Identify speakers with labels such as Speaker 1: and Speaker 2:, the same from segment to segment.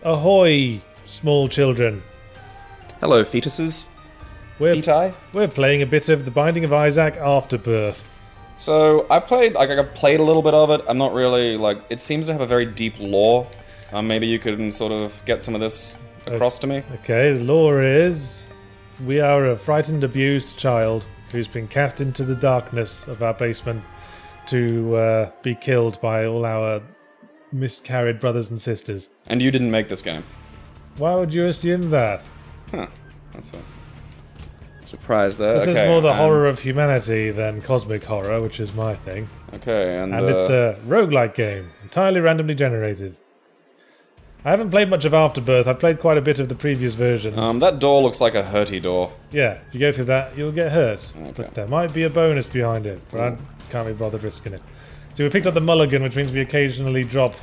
Speaker 1: Ahoy, small children.
Speaker 2: Hello, fetuses.
Speaker 1: We're playing a bit of The Binding of Isaac Afterbirth.
Speaker 2: So, I played a little bit of it. I'm not really, it seems to have a very deep lore. Maybe you could sort of get some of this across to me.
Speaker 1: Okay, the lore is... we are a frightened, abused child who's been cast into the darkness of our basement to be killed by all our miscarried brothers and sisters.
Speaker 2: And you didn't make this game?
Speaker 1: Why would you assume that?
Speaker 2: Huh. That's a surprise there.
Speaker 1: This is more the horror of humanity than cosmic horror, which is my thing.
Speaker 2: Okay, and
Speaker 1: it's a roguelike game, entirely randomly generated. I haven't played much of Afterbirth. I played quite a bit of the previous versions.
Speaker 2: That door looks like a hurty door.
Speaker 1: Yeah, if you go through that, you'll get hurt.
Speaker 2: Okay.
Speaker 1: But there might be a bonus behind it, but I can't be bothered risking it. So we picked up the mulligan, which means we occasionally drop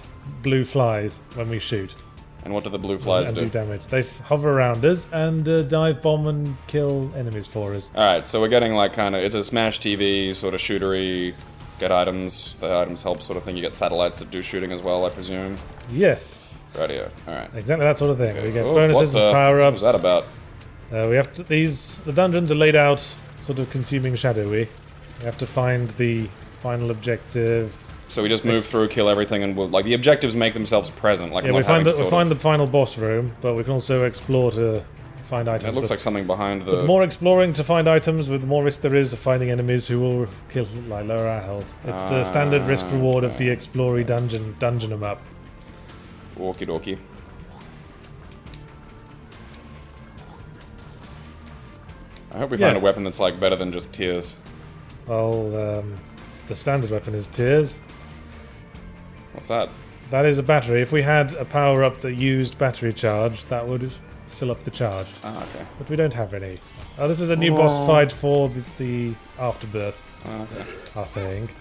Speaker 1: blue flies when we shoot.
Speaker 2: And what do the blue flies
Speaker 1: do? Damage. They hover around us and dive bomb and kill enemies for us.
Speaker 2: Alright, so we're getting it's a Smash TV sort of shootery, get items, the items help sort of thing. You get satellites that do shooting as well, I presume.
Speaker 1: Yes.
Speaker 2: Radio, alright.
Speaker 1: Exactly that sort of thing. We get bonuses and power-ups.
Speaker 2: What was that about?
Speaker 1: We have to, the dungeons are laid out sort of consuming shadowy. We have to find the final objective.
Speaker 2: So we just move through, kill everything, and the objectives make themselves present.
Speaker 1: Yeah, we find the final boss room, but we can also explore to find items.
Speaker 2: It looks like something behind the...
Speaker 1: With more exploring to find items, with the more risk there is of finding enemies who will kill, lower our health. It's the standard risk-reward of the explory dungeon 'em up.
Speaker 2: Okie dokie. I hope we find a weapon that's better than just tears.
Speaker 1: Well, the standard weapon is tears.
Speaker 2: What's that?
Speaker 1: That is a battery. If we had a power-up that used battery charge, that would fill up the charge.
Speaker 2: Ah, okay.
Speaker 1: But we don't have any. Oh, this is a new boss fight for the Afterbirth.
Speaker 2: Okay.
Speaker 1: I think.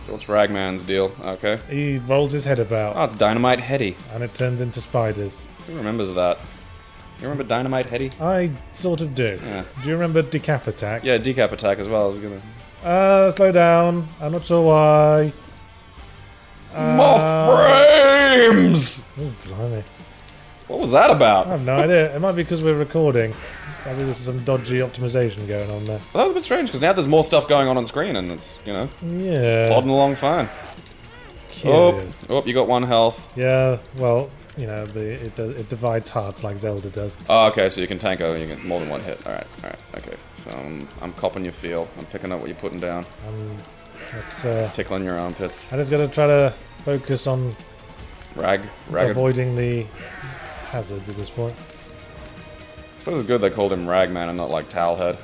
Speaker 2: So what's Ragman's deal? Okay.
Speaker 1: He rolls his head about.
Speaker 2: Oh, it's Dynamite Heady.
Speaker 1: And it turns into spiders.
Speaker 2: Who remembers that? You remember Dynamite Heady?
Speaker 1: I sort of do.
Speaker 2: Yeah.
Speaker 1: Do you remember Decap Attack?
Speaker 2: Yeah, Decap Attack as well. I was gonna...
Speaker 1: slow down. I'm not sure why.
Speaker 2: More frames!
Speaker 1: Oh, blimey.
Speaker 2: What was that about?
Speaker 1: I have no idea. It might be because we're recording. Maybe there's some dodgy optimization going on there.
Speaker 2: Well, that was a bit strange, because now there's more stuff going on screen, and it's,
Speaker 1: yeah,
Speaker 2: plodding along fine.
Speaker 1: Curious.
Speaker 2: Oh, you got 1 health.
Speaker 1: Yeah, well, it divides hearts like Zelda does.
Speaker 2: Oh, okay, so you can tank over, you get more than 1 hit. Alright, okay. So I'm copping your feel. I'm picking up what you're putting down. Tickling your armpits.
Speaker 1: I just gotta try to focus on
Speaker 2: ragged.
Speaker 1: Avoiding the hazards at this point.
Speaker 2: I suppose it's good they called him Ragman and not Towelhead.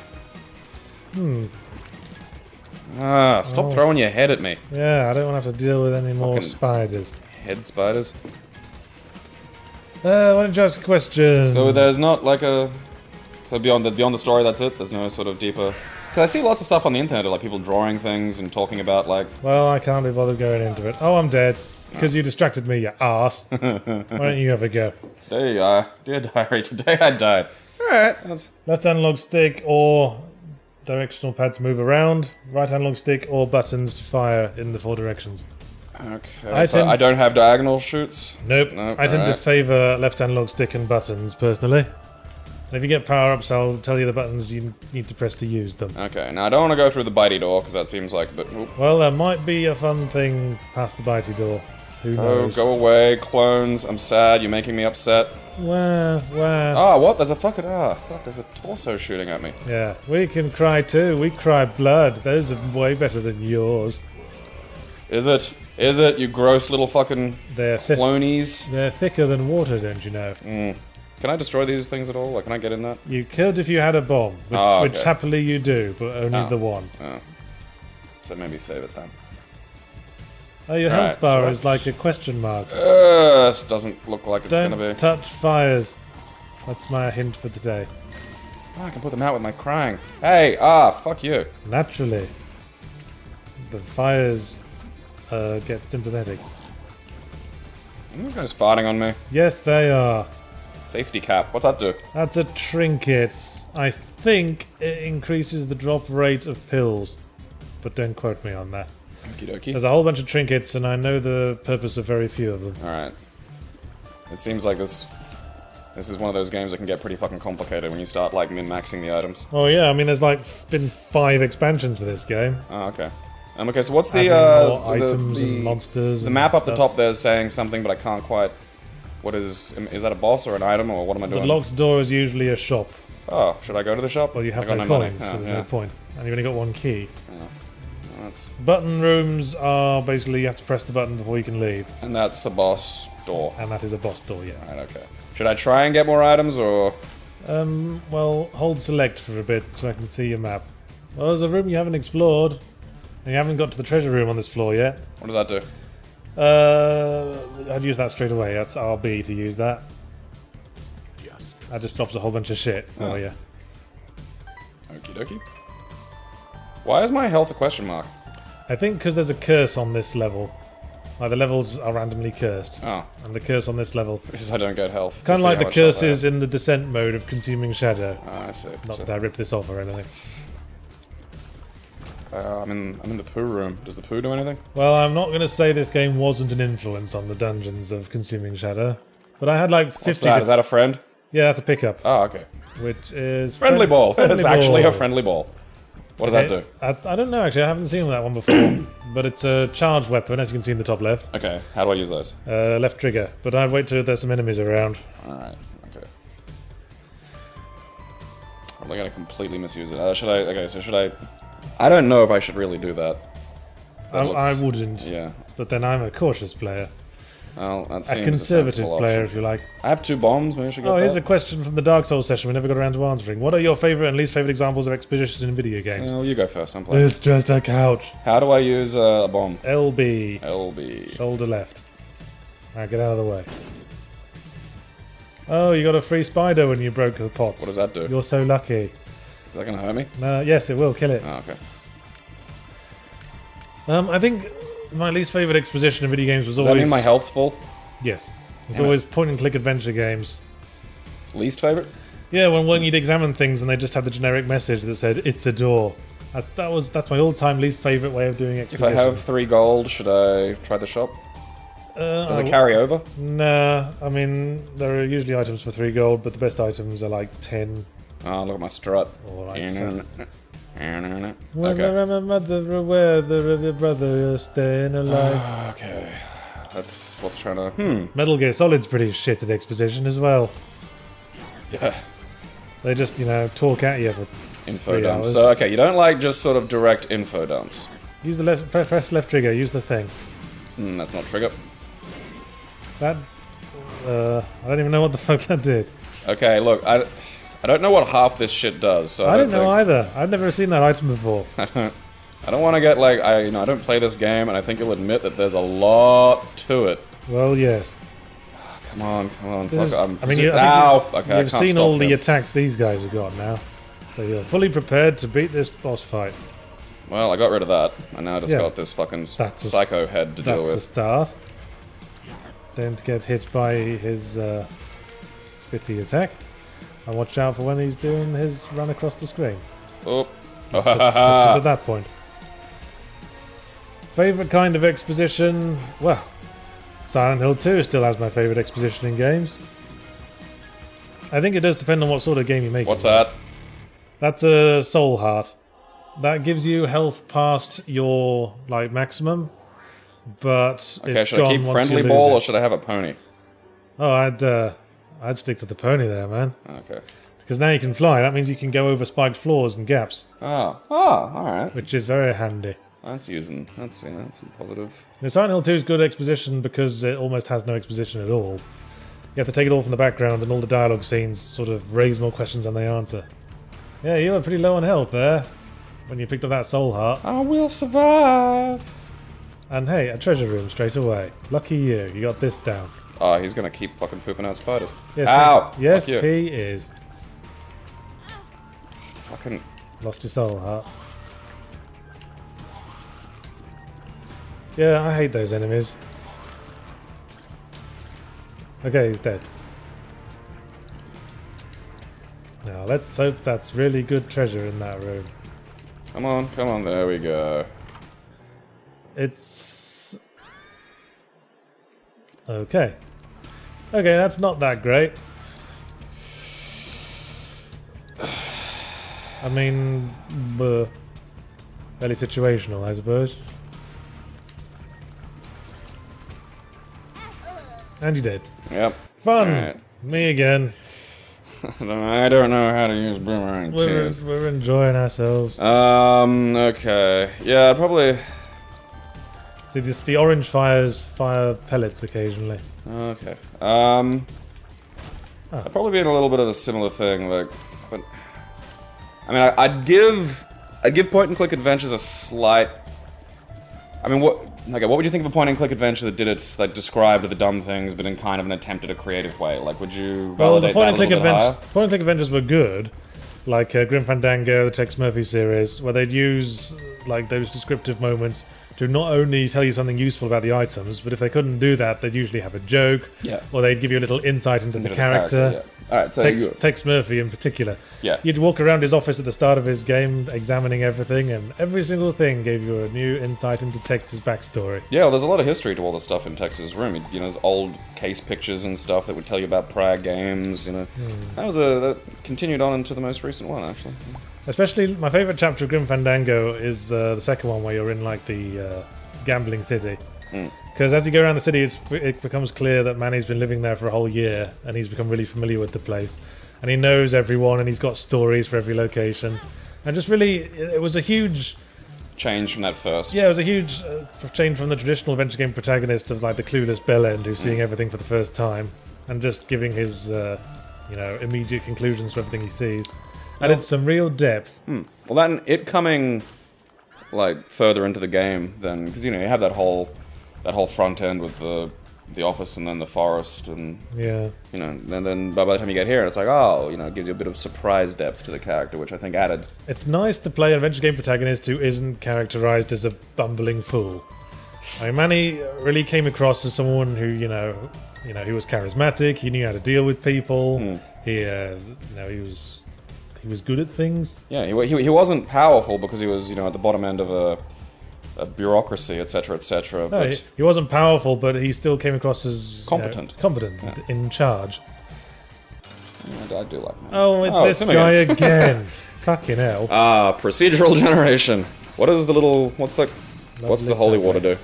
Speaker 2: Stop throwing your head at me.
Speaker 1: Yeah, I don't want to have to deal with any more spiders.
Speaker 2: Head spiders?
Speaker 1: Why don't you ask a question?
Speaker 2: So there's not so beyond the story, that's it? There's no sort of deeper... Because I see lots of stuff on the internet of people drawing things and talking about
Speaker 1: Well, I can't be bothered going into it. Oh, I'm dead. Because you distracted me, you arse. Why don't you have a go?
Speaker 2: There you are. Dear diary, today I died. Alright.
Speaker 1: Left analog stick or directional pad to move around. Right analog stick or buttons to fire in the 4 directions.
Speaker 2: Okay, so I don't have diagonal shoots?
Speaker 1: Nope. I tend to favour left analog stick and buttons, personally. And if you get power-ups, I'll tell you the buttons you need to press to use them.
Speaker 2: Okay, now I don't want to go through the bitey door, because that seems like a bit... Oop.
Speaker 1: Well, there might be a fun thing past the bitey door. Who knows?
Speaker 2: Go away, clones. I'm sad, you're making me upset.
Speaker 1: Where?
Speaker 2: Ah, what? There's a fucking... fuck, there's a torso shooting at me.
Speaker 1: Yeah, we can cry too. We cry blood. Those are way better than yours.
Speaker 2: Is it? Is it, you gross little fucking clonies?
Speaker 1: They're thicker than water, don't you know?
Speaker 2: Can I destroy these things at all? Can I get in that?
Speaker 1: You could if you had a bomb, which happily you do, but only the one.
Speaker 2: Oh. So maybe save it then.
Speaker 1: Oh, your health bar is like a question mark.
Speaker 2: This doesn't look like it's gonna be.
Speaker 1: Don't touch fires. That's my hint for today.
Speaker 2: Oh, I can put them out with my crying. Hey, fuck you.
Speaker 1: Naturally. The fires get sympathetic.
Speaker 2: Are these guys farting on me?
Speaker 1: Yes, they are.
Speaker 2: Safety cap. What's that do?
Speaker 1: That's a trinket. I think it increases the drop rate of pills. But don't quote me on that.
Speaker 2: Okie dokie.
Speaker 1: There's a whole bunch of trinkets, and I know the purpose of very few of them.
Speaker 2: Alright. It seems like this is one of those games that can get pretty fucking complicated when you start, like, min-maxing the items.
Speaker 1: Oh yeah, I mean, there's like been 5 expansions for this game.
Speaker 2: Oh, okay. Okay, so what's the,
Speaker 1: Adding more items and monsters
Speaker 2: the
Speaker 1: and
Speaker 2: map up the
Speaker 1: stuff.
Speaker 2: top there is saying something, but I can't quite... What is that a boss or an item, or what am I
Speaker 1: The
Speaker 2: doing?
Speaker 1: locked door is usually a shop.
Speaker 2: Oh, should I go to the shop?
Speaker 1: Well, you have
Speaker 2: I got
Speaker 1: no
Speaker 2: money.
Speaker 1: coins, so
Speaker 2: Oh,
Speaker 1: there's
Speaker 2: yeah.
Speaker 1: no point. And you've only got 1 key.
Speaker 2: Well, that's...
Speaker 1: Button rooms are basically you have to press the button before you can leave.
Speaker 2: And that's a boss door.
Speaker 1: And that is a boss door, yeah.
Speaker 2: Right, okay. Should I try and get more items, or...
Speaker 1: Well, hold select for a bit so I can see your map. Well, there's a room you haven't explored. And you haven't got to the treasure room on this floor yet.
Speaker 2: What does that do?
Speaker 1: I'd use that straight away. That's RB to use that. That just drops a whole bunch of shit. Oh, yeah.
Speaker 2: Okie dokie. Why is my health a question mark?
Speaker 1: I think because there's a curse on this level. Like, the levels are randomly cursed.
Speaker 2: Oh.
Speaker 1: And the curse on this level...
Speaker 2: Because I don't get health.
Speaker 1: Kind of like the curses in the descent mode of consuming shadow.
Speaker 2: Oh, I see.
Speaker 1: Not that I ripped this off or anything.
Speaker 2: I'm in the poo room. Does the poo do anything?
Speaker 1: Well, I'm not going to say this game wasn't an influence on the dungeons of consuming shadow. But I had like 50...
Speaker 2: What's that? Is that a friend?
Speaker 1: Yeah, that's a pickup.
Speaker 2: Oh, okay.
Speaker 1: Which is...
Speaker 2: Friendly ball.
Speaker 1: Friendly
Speaker 2: It's actually
Speaker 1: ball.
Speaker 2: a friendly ball. What does that do?
Speaker 1: I don't know, actually. I haven't seen that one before. But it's a charged weapon, as you can see in the top left.
Speaker 2: Okay, how do I use those?
Speaker 1: Left trigger. But I'd wait till there's some enemies around.
Speaker 2: Alright, okay. I'm not gonna completely misuse it. Should I... Okay, so should I... I don't know if I should really do that.
Speaker 1: I wouldn't.
Speaker 2: Yeah.
Speaker 1: But then I'm a cautious player.
Speaker 2: Well, that
Speaker 1: A
Speaker 2: seems
Speaker 1: conservative
Speaker 2: sensible
Speaker 1: player,
Speaker 2: option.
Speaker 1: if you like.
Speaker 2: I have 2 bombs, maybe I should get
Speaker 1: Oh, here's a
Speaker 2: that.
Speaker 1: question from the Dark Souls session we never got around to answering. What are your favourite and least favourite examples of exposition in video games?
Speaker 2: Well, you go first, I'm playing.
Speaker 1: It's just a couch.
Speaker 2: How do I use a bomb?
Speaker 1: LB.
Speaker 2: LB.
Speaker 1: Shoulder left. Now get out of the way. Oh, you got a free spider when you broke the pots.
Speaker 2: What does that do?
Speaker 1: You're so lucky.
Speaker 2: Is that gonna hurt me?
Speaker 1: Yes, it will. Kill it.
Speaker 2: Oh, okay.
Speaker 1: I think my least favourite exposition in video games was
Speaker 2: Does
Speaker 1: always...
Speaker 2: that mean my health's full?
Speaker 1: Yes. It's
Speaker 2: Damn it.
Speaker 1: always point-and-click adventure games.
Speaker 2: Least favorite?
Speaker 1: Yeah, when you'd examine things and they just had the generic message that said, it's a door. That's my all-time least favourite way of doing
Speaker 2: If
Speaker 1: exposition.
Speaker 2: I have 3 gold, should I try the shop? Does it
Speaker 1: I-
Speaker 2: carry over?
Speaker 1: Nah, I mean, there are usually items for 3 gold, but the best items are like 10.
Speaker 2: Oh, look at my strut.
Speaker 1: Or like
Speaker 2: Okay.
Speaker 1: Whether I'm a mother or whether of your brother, you're staying alive.
Speaker 2: Okay. That's what's trying to...
Speaker 1: Metal Gear Solid's pretty shit at exposition as well.
Speaker 2: Yeah.
Speaker 1: They just, talk at you for
Speaker 2: Info
Speaker 1: 3
Speaker 2: dumps.
Speaker 1: hours.
Speaker 2: So, okay, you don't like just sort of direct info dumps.
Speaker 1: Use the left, press left trigger, use the thing.
Speaker 2: That's not trigger.
Speaker 1: That, I don't even know what the fuck that did.
Speaker 2: Okay, look, I don't know what half this shit does, so
Speaker 1: I
Speaker 2: don't
Speaker 1: didn't know either. I've never seen that item before.
Speaker 2: I don't want to get like I don't play this game, and I think you'll admit that there's a lot to it.
Speaker 1: Well, yes.
Speaker 2: Come on,
Speaker 1: This
Speaker 2: fuck.
Speaker 1: is-
Speaker 2: I
Speaker 1: you-
Speaker 2: ow!
Speaker 1: I think
Speaker 2: Okay, I
Speaker 1: you've
Speaker 2: can't
Speaker 1: seen
Speaker 2: stop
Speaker 1: all the
Speaker 2: him.
Speaker 1: attacks these guys have got now. So you're fully prepared to beat this boss fight.
Speaker 2: Well, I got rid of that, and now I just
Speaker 1: Yeah.
Speaker 2: got this fucking
Speaker 1: That's a-
Speaker 2: psycho head to deal
Speaker 1: That's a
Speaker 2: with.
Speaker 1: start. Don't get hit by his spitty attack. And watch out for when he's doing his run across the screen.
Speaker 2: Oh.
Speaker 1: Just at that point. Favourite kind of exposition? Well, Silent Hill 2 still has my favourite exposition in games. I think it does depend on what sort of game you make.
Speaker 2: What's that?
Speaker 1: That's a soul heart. That gives you health past your maximum, but
Speaker 2: Okay,
Speaker 1: it's
Speaker 2: should I
Speaker 1: gone
Speaker 2: keep
Speaker 1: once
Speaker 2: friendly
Speaker 1: you lose
Speaker 2: ball
Speaker 1: it.
Speaker 2: or should I have a pony?
Speaker 1: Oh, I'd stick to the pony there, man.
Speaker 2: Okay.
Speaker 1: Because now you can fly. That means you can go over spiked floors and gaps,
Speaker 2: Alright.
Speaker 1: which is very handy.
Speaker 2: That's positive.
Speaker 1: Now, Silent Hill 2 is good exposition because it almost has no exposition at all. You have to take it all from the background, and all the dialogue scenes sort of raise more questions than they answer. Yeah, you were pretty low on health there when you picked up that soul heart.
Speaker 2: I will survive.
Speaker 1: And hey, a treasure room straight away. Lucky you got this down.
Speaker 2: Oh, he's gonna keep fucking pooping out spiders.
Speaker 1: Yes,
Speaker 2: Ow!
Speaker 1: Yes,
Speaker 2: Fuck you.
Speaker 1: he is.
Speaker 2: Fucking...
Speaker 1: Lost your soul heart. Yeah, I hate those enemies. Okay, he's dead. Now, let's hope that's really good treasure in that room.
Speaker 2: Come on, there we go.
Speaker 1: It's... okay. Okay, that's not that great. I mean, fairly situational, I suppose. And you did.
Speaker 2: Yep.
Speaker 1: Fun!
Speaker 2: Alright.
Speaker 1: Me again.
Speaker 2: I don't know how to use boomerang tears.
Speaker 1: We're enjoying ourselves.
Speaker 2: Okay. Yeah, I'd probably...
Speaker 1: See, the orange fire pellets occasionally.
Speaker 2: Okay. I'd probably be in a little bit of a similar thing, like... But, I mean, I'd give point-and-click adventures a slight... I mean, what would you think of a point-and-click adventure that did it, like, described the dumb things, but in kind of an attempt at a creative way? Like, would you validate that a little bit higher?
Speaker 1: Point-and-click adventures were good, like Grim Fandango, the Tex Murphy series, where they'd use, like, those descriptive moments to not only tell you something useful about the items, but if they couldn't do that, they'd usually have a joke, or they'd give you a little insight into the character.
Speaker 2: Alright, so
Speaker 1: Tex Murphy in particular.
Speaker 2: Yeah.
Speaker 1: You'd walk around his office at the start of his game, examining everything, and every single thing gave you a new insight into Tex's backstory.
Speaker 2: Yeah, well, there's a lot of history to all the stuff in Tex's room. You know, there's old case pictures and stuff that would tell you about prior games, you know. That continued on into the most recent one, actually.
Speaker 1: Especially, my favourite chapter of Grim Fandango is the second one where you're in, like, the gambling city. Because as you go around the city, it becomes clear that Manny's been living there for a whole year, and he's become really familiar with the place. And he knows everyone, and he's got stories for every location. And just really, it was a huge...
Speaker 2: change from that first.
Speaker 1: Yeah, it was a huge change from the traditional adventure game protagonist of, like, the clueless bellend who's seeing everything for the first time, and just giving his, immediate conclusions to everything he sees. Added some real depth.
Speaker 2: Well, then, it coming, like, further into the game, then... Because, you know, you have that whole front end with the office and then the forest and...
Speaker 1: Yeah.
Speaker 2: You know, and then by the time you get here, it's like, oh, you know, it gives you a bit of surprise depth to the character, which I think added.
Speaker 1: It's nice to play an adventure game protagonist who isn't characterized as a bumbling fool. I mean, Manny really came across as someone who, he was charismatic, he knew how to deal with people, he was good at things.
Speaker 2: Yeah, he wasn't powerful because he was, at the bottom end of a bureaucracy, etc., etc.
Speaker 1: No, he wasn't powerful, but he still came across as
Speaker 2: competent.
Speaker 1: In charge.
Speaker 2: I do like that.
Speaker 1: Oh, it's this guy again. Fucking hell.
Speaker 2: Procedural generation. What's the holy water do?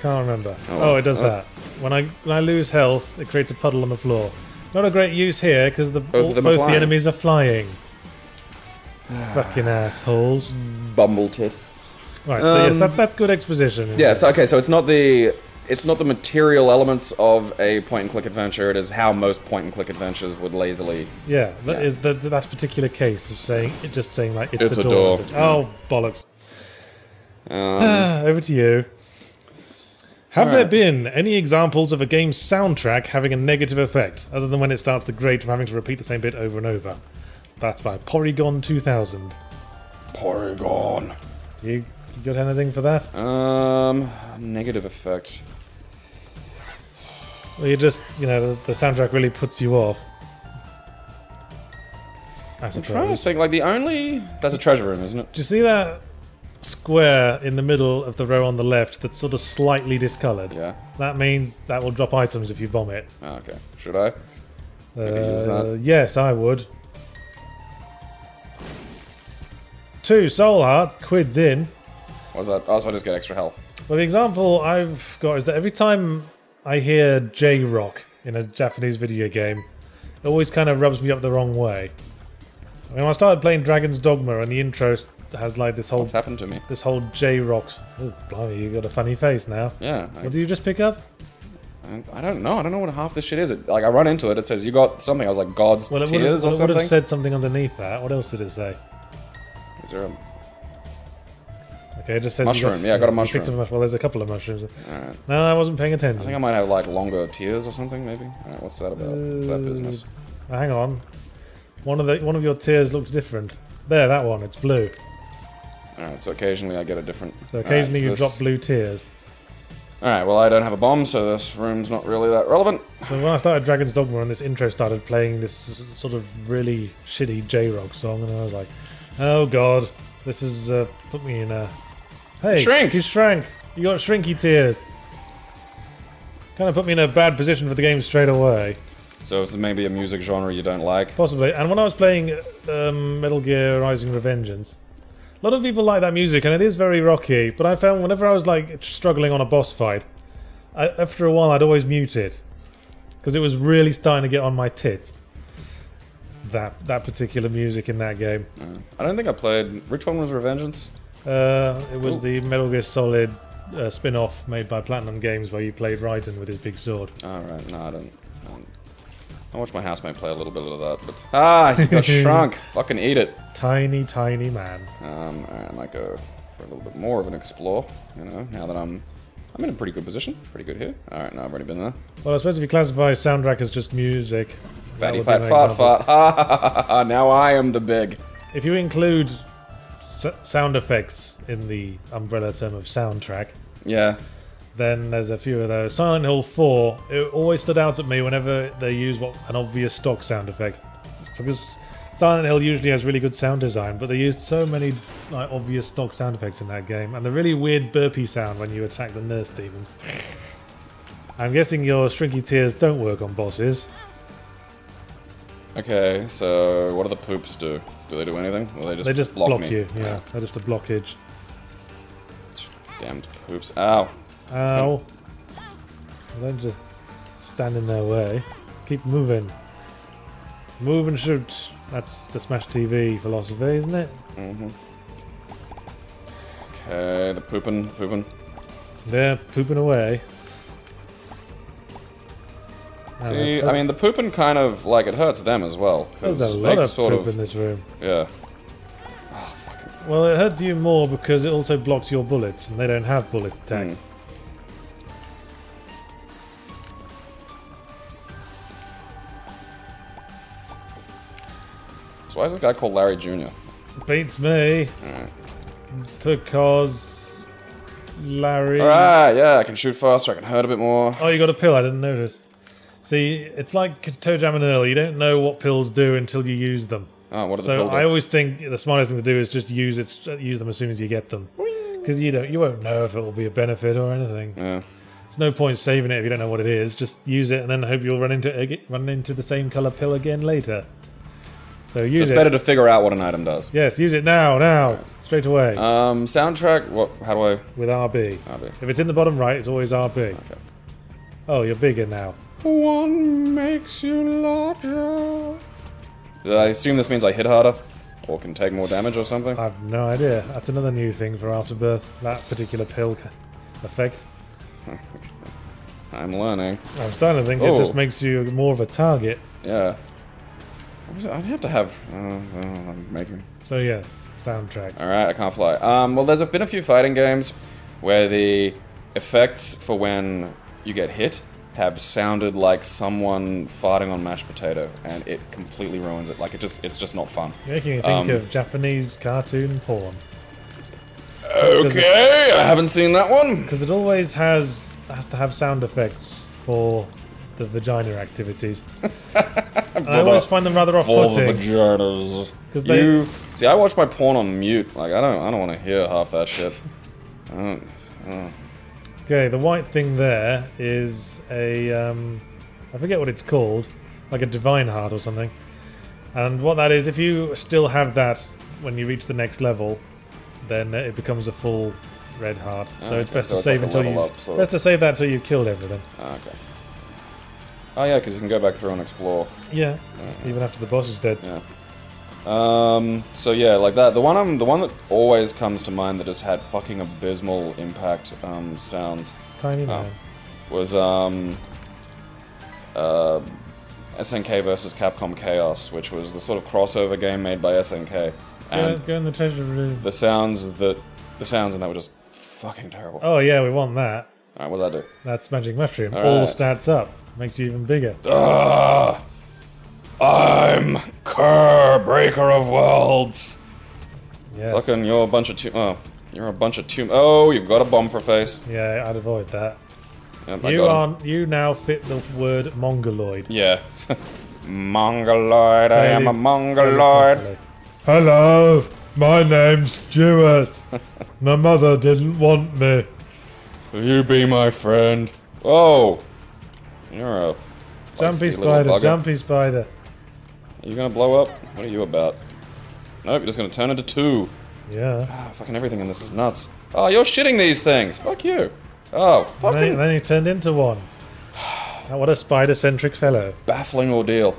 Speaker 1: Can't remember. It does that. When I lose health, it creates a puddle on the floor. Not a great use here because both the enemies are flying. Fucking assholes.
Speaker 2: Bumbletit.
Speaker 1: Right, so yes, that's good exposition.
Speaker 2: Yeah, so it's not the material elements of a point-and-click adventure. It is how most point-and-click adventures would lazily.
Speaker 1: Yeah, is that particular case of saying like it's a
Speaker 2: door.
Speaker 1: door. Oh bollocks! Over to you. Have there been any examples of a game's soundtrack having a negative effect, other than when it starts to grade from having to repeat the same bit over and over? That's by Porygon 2000.
Speaker 2: Porygon.
Speaker 1: You got anything for that?
Speaker 2: Negative effect.
Speaker 1: Well, you just, the soundtrack really puts you off. I suppose.
Speaker 2: I'm trying to think, that's a treasure room, isn't it?
Speaker 1: Do you see that square in the middle of the row on the left that's sort of slightly discoloured?
Speaker 2: Yeah.
Speaker 1: That means that will drop items if you vomit.
Speaker 2: Oh, okay. Should I? Maybe use that?
Speaker 1: Yes, I would. 2 soul hearts, quids in.
Speaker 2: What's that? Oh, so I just get extra health.
Speaker 1: Well, the example I've got is that every time I hear J-Rock in a Japanese video game, it always kind of rubs me up the wrong way. I mean, when I started playing Dragon's Dogma and the intro has like this whole...
Speaker 2: What's happened to me?
Speaker 1: This whole J-Rock... Oh, blimey, you got a funny face now.
Speaker 2: Yeah.
Speaker 1: What did you just pick up?
Speaker 2: I don't know. I don't know what half this shit is. I run into it, it says, you got something. I was like, God's tears or something?
Speaker 1: It would have said something underneath that. What else did it say?
Speaker 2: Is there a...
Speaker 1: Okay, it just says
Speaker 2: mushroom. I got a mushroom.
Speaker 1: Well, there's a couple of mushrooms.
Speaker 2: Alright.
Speaker 1: No, I wasn't paying attention.
Speaker 2: I think I might have longer tears or something, maybe. Alright, what's that about? What's that business?
Speaker 1: Hang on. One of your tears looks different. There, that one. It's blue.
Speaker 2: Alright, so occasionally I get a different...
Speaker 1: So occasionally you drop blue tears.
Speaker 2: Alright, well I don't have a bomb, so this room's not really that relevant.
Speaker 1: So when I started Dragon's Dogma and this intro started playing this sort of really shitty J-Rock song, and I was like, oh god, this is put me in a... Hey,
Speaker 2: Shrinks!
Speaker 1: You shrank! You got shrinky tears! Kind of put me in a bad position for the game straight away.
Speaker 2: So it's maybe a music genre you don't like?
Speaker 1: Possibly. And when I was playing Metal Gear Rising Revengeance, a lot of people like that music, and it is very rocky, but I found whenever I was like struggling on a boss fight, after a while I'd always mute it. Because it was really starting to get on my tits. That particular music in that game.
Speaker 2: I don't think I played... Which one was Revengeance?
Speaker 1: It was the Metal Gear Solid spin-off made by Platinum Games where you played Raiden with his big sword.
Speaker 2: Alright, no, I don't... I watched my housemate play a little bit of that, but... Ah, he got shrunk! Fucking eat it!
Speaker 1: Tiny, tiny man.
Speaker 2: I might go for a little bit more of an explore, you know, now that I'm in a pretty good position. Pretty good here. Alright, no, I've already been there.
Speaker 1: Well, I suppose if you classify soundtrack as just music...
Speaker 2: Fatty fat fart fart. Ha ha ha ha! Now I am the big.
Speaker 1: If you include sound effects in the umbrella term of soundtrack...
Speaker 2: Yeah.
Speaker 1: Then there's a few of those. Silent Hill 4, it always stood out at me whenever they use an obvious stock sound effect. Because Silent Hill usually has really good sound design, but they used so many like obvious stock sound effects in that game. And the really weird burpy sound when you attack the nurse demons. I'm guessing your Shrinky Tears don't work on bosses.
Speaker 2: Okay, so what do the poops do? Do they do anything? Or they just block me?
Speaker 1: You, yeah. They're just a blockage.
Speaker 2: Damned poops. Ow.
Speaker 1: Ow. Don't just stand in their way. Keep moving. Move and shoot. That's the Smash TV philosophy, isn't it?
Speaker 2: Mm-hmm. Okay, the pooping.
Speaker 1: They're pooping away.
Speaker 2: See, I mean, the pooping kind of, like, it hurts them as well.
Speaker 1: There's a lot of poop in this room.
Speaker 2: Yeah. Oh, fucking...
Speaker 1: Well, it hurts you more because it also blocks your bullets, and they don't have bullet attacks.
Speaker 2: So why is this guy called Larry Jr.?
Speaker 1: Beats me. Because... Larry...
Speaker 2: Alright, yeah, I can shoot faster, I can hurt a bit more.
Speaker 1: Oh, you got a pill, I didn't notice. See, it's like Toe Jam and Earl. You don't know what pills do until you use them.
Speaker 2: Oh, what do the pills do?
Speaker 1: I always think the smartest thing to do is just use them as soon as you get them. Because you won't know if it will be a benefit or anything.
Speaker 2: Yeah.
Speaker 1: There's no point saving it if you don't know what it is. Just use it and then hope you'll run into the same colour pill again later. So use it.
Speaker 2: So it's better to figure out what an item does.
Speaker 1: Yes, use it now, straight away.
Speaker 2: Soundtrack. What? How do I?
Speaker 1: With RB.
Speaker 2: RB.
Speaker 1: If it's in the bottom right, it's always RB.
Speaker 2: Okay.
Speaker 1: Oh, you're bigger now.
Speaker 2: One makes you larger. I assume this means I hit harder, or can take more damage or something.
Speaker 1: I have no idea. That's another new thing for Afterbirth. That particular pill effect.
Speaker 2: I'm learning.
Speaker 1: I'm starting to think it just makes you more of a target.
Speaker 2: Yeah. I'd have to have... I'm making...
Speaker 1: So yeah, soundtrack.
Speaker 2: Alright, I can't fly. Well, there's been a few fighting games where the effects for when you get hit have sounded like someone farting on mashed potato, and it completely ruins it. Like, it's just not fun.
Speaker 1: You're making me think of Japanese cartoon porn.
Speaker 2: Okay, I haven't seen that one.
Speaker 1: Because it always has to have sound effects for the vagina activities. And I always find them rather off-putting.
Speaker 2: For the vaginas. See, I watch my porn on mute. Like, I don't want to hear half that shit.
Speaker 1: Okay, the white thing there is a I forget what it's called, like a divine heart or something. And what that is, if you still have that when you reach the next level, then it becomes a full red heart. So it's best to save until that until you've killed everything.
Speaker 2: Okay. Oh yeah, because you can go back through and explore.
Speaker 1: Yeah, even after the boss is dead.
Speaker 2: Yeah. So yeah, like that. The one that always comes to mind that has had fucking abysmal impact sounds.
Speaker 1: Tiny man.
Speaker 2: Was SNK versus Capcom Chaos, which was the sort of crossover game made by SNK. And
Speaker 1: go in the treasure room.
Speaker 2: The sounds in that were just fucking terrible.
Speaker 1: Oh yeah, we want that.
Speaker 2: Alright, what does that do?
Speaker 1: That's Magic Mushroom.
Speaker 2: All
Speaker 1: All
Speaker 2: right.
Speaker 1: stats up. Makes you even bigger.
Speaker 2: I'm Kerr, Breaker of Worlds.
Speaker 1: Yes.
Speaker 2: Fucking, you're a bunch of Oh, you've got a bomb for face.
Speaker 1: Yeah, I'd avoid that.
Speaker 2: Yep,
Speaker 1: You now fit the word mongoloid.
Speaker 2: Yeah. Mongoloid, I am a mongoloid.
Speaker 1: Hello, my name's Stuart. My mother didn't want me.
Speaker 2: Will you be my friend? Oh, You're a
Speaker 1: Jumpy
Speaker 2: feisty little
Speaker 1: spider,
Speaker 2: bugger.
Speaker 1: jumpy spider.
Speaker 2: Are you gonna blow up? What are you about? Nope, you're just gonna turn into 2.
Speaker 1: Yeah.
Speaker 2: Ah, fucking everything in this is nuts. Oh, you're shitting these things. Fuck you. Oh, fucking
Speaker 1: And then he turned into one. Oh, what a spider-centric fellow.
Speaker 2: baffling ordeal.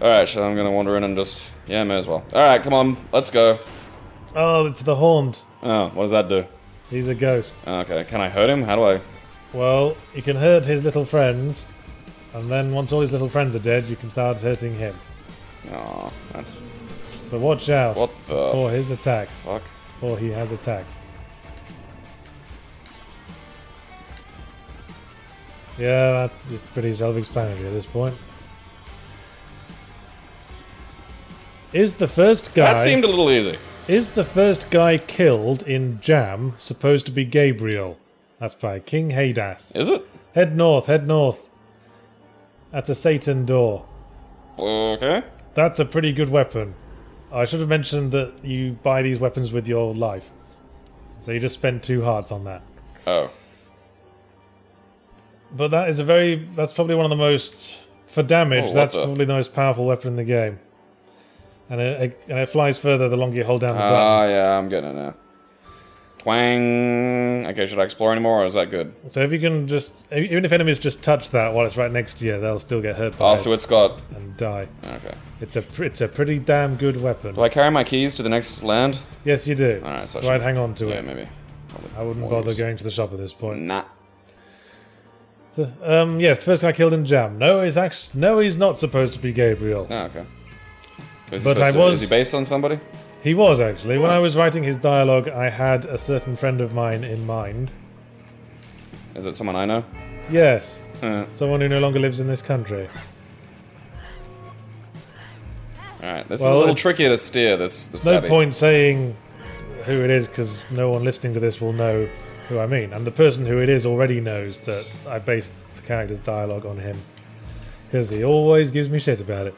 Speaker 2: Alright, so I'm gonna wander in and just... Yeah, may as well. Alright, come on, let's go.
Speaker 1: Oh, it's the Haunt.
Speaker 2: Oh, what does that do?
Speaker 1: He's a ghost.
Speaker 2: Okay, can I hurt him? How do I...
Speaker 1: Well, you can hurt his little friends, and then once all his little friends are dead, you can start hurting him.
Speaker 2: Oh, that's...
Speaker 1: But watch out
Speaker 2: What the
Speaker 1: for his attacks,
Speaker 2: fuck?
Speaker 1: for he has attacks. Yeah, it's pretty self-explanatory at this point. Is the first guy...
Speaker 2: That seemed a little easy.
Speaker 1: Is the first guy killed in Jam supposed to be Gabriel? That's by King Hadas.
Speaker 2: Is it?
Speaker 1: Head north, head north. That's a Satan door.
Speaker 2: Okay.
Speaker 1: That's a pretty good weapon. I should have mentioned that you buy these weapons with your life. So you just spend 2 hearts on that.
Speaker 2: Oh.
Speaker 1: But that is that's probably one of the most... For damage,
Speaker 2: Oh,
Speaker 1: that's
Speaker 2: what the-
Speaker 1: probably the most powerful weapon in the game. And it flies further the longer you hold down the button.
Speaker 2: Ah, yeah, I'm getting it now. Twang. Okay, should I explore anymore, or is that good?
Speaker 1: So if you can just... Even if enemies just touch that while it's right next to you, they'll still get hurt by
Speaker 2: Oh,
Speaker 1: it
Speaker 2: so it's got...
Speaker 1: and die.
Speaker 2: Okay.
Speaker 1: It's a pretty damn good weapon.
Speaker 2: Do I carry my keys to the next land?
Speaker 1: Yes, you do.
Speaker 2: Alright, so I
Speaker 1: So I'd
Speaker 2: should-
Speaker 1: hang on to
Speaker 2: Yeah,
Speaker 1: it.
Speaker 2: maybe.
Speaker 1: I wouldn't bother going to the shop at this point.
Speaker 2: Nah.
Speaker 1: So, yes, the first guy killed in Jam. No, he's not supposed to be Gabriel.
Speaker 2: Oh, okay. Is
Speaker 1: But
Speaker 2: is he based on somebody?
Speaker 1: He was, actually. When I was writing his dialogue, I had a certain friend of mine in mind.
Speaker 2: Is it someone I know?
Speaker 1: Yes,
Speaker 2: Uh,
Speaker 1: someone who no longer lives in this country.
Speaker 2: Alright, this is
Speaker 1: Well,
Speaker 2: a little
Speaker 1: it's-
Speaker 2: trickier to steer, this
Speaker 1: No
Speaker 2: tabby.
Speaker 1: point saying who it is, because no one listening to this will know who I mean. And the person who it is already knows that I based the character's dialogue on him. Because he always gives me shit about it.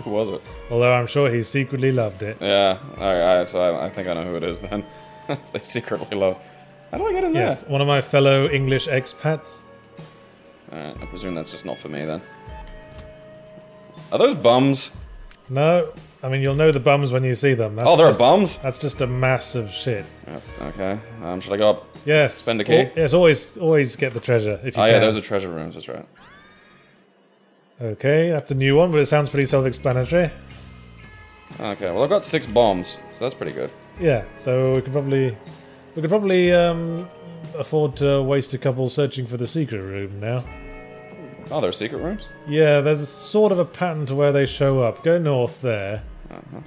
Speaker 2: Who was it?
Speaker 1: Although I'm sure he secretly loved it.
Speaker 2: Yeah, alright, so I think I know who it is then. They secretly love... How do I get in there?
Speaker 1: Yes, one of my fellow English expats.
Speaker 2: Alright, I presume that's just not for me then. Are those bums?
Speaker 1: No, I mean, you'll know the bums when you see them. That's
Speaker 2: Oh, there are
Speaker 1: just,
Speaker 2: bums?
Speaker 1: That's just a mass of shit.
Speaker 2: Yep, okay, should I go up?
Speaker 1: Yes.
Speaker 2: Spend a key?
Speaker 1: Yes, always get the treasure if you
Speaker 2: Oh
Speaker 1: can.
Speaker 2: yeah, those are treasure rooms, that's right.
Speaker 1: Okay, that's a new one, but it sounds pretty self-explanatory.
Speaker 2: Okay, well I've got 6 bombs, so that's pretty good.
Speaker 1: Yeah, so we could probably afford to waste a couple searching for the secret room now.
Speaker 2: Oh, there are secret rooms?
Speaker 1: Yeah, there's a sort of a pattern to where they show up. Go north there.
Speaker 2: Uh-huh.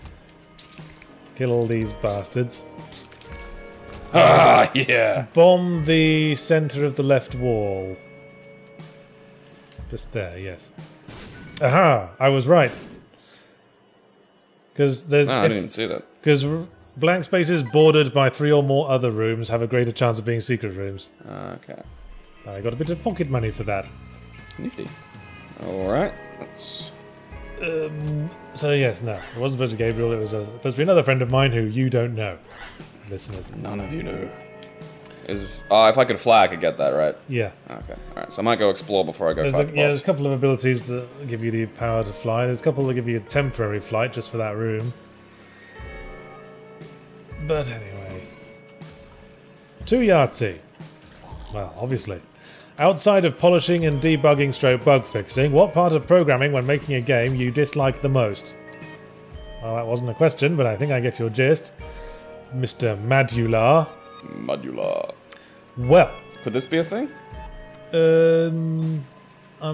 Speaker 1: Kill all these bastards.
Speaker 2: Ah, yeah!
Speaker 1: Bomb the center of the left wall. Just there, yes. Aha! I was right. Because there's
Speaker 2: No, I didn't even see that.
Speaker 1: because blank spaces bordered by 3 or more other rooms have a greater chance of being secret rooms.
Speaker 2: Okay.
Speaker 1: I got a bit of pocket money for that.
Speaker 2: Nifty. Alright, let's...
Speaker 1: So yes, no, it wasn't supposed to be Gabriel. It was supposed to be another friend of mine who you don't know, listeners.
Speaker 2: None of you know. Oh, if I could fly, I could get that, right?
Speaker 1: Yeah.
Speaker 2: Okay, alright, so I might go explore before I go fight the
Speaker 1: There's
Speaker 2: boss.
Speaker 1: a couple of abilities that give you the power to fly. There's a couple that give you a temporary flight just for that room. But anyway, too Yahtzee. Well, obviously. Outside of polishing and debugging stroke bug fixing, what part of programming when making a game you dislike the most? Well, that wasn't a question, but I think I get your gist. Mr. Madular.
Speaker 2: Modular.
Speaker 1: Well,
Speaker 2: Could this be a thing?
Speaker 1: I'm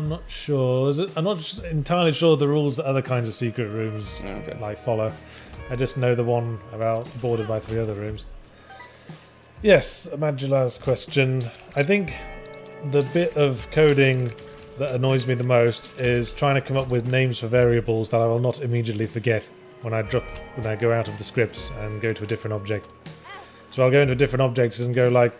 Speaker 1: not sure. I'm not entirely sure the rules that other kinds of secret rooms
Speaker 2: Okay.
Speaker 1: follow. I just know the one about bordered by 3 other rooms. Yes, Madular's question. I think the bit of coding that annoys me the most is trying to come up with names for variables that I will not immediately forget when I go out of the scripts and go to a different object. So I'll go into different objects and go like,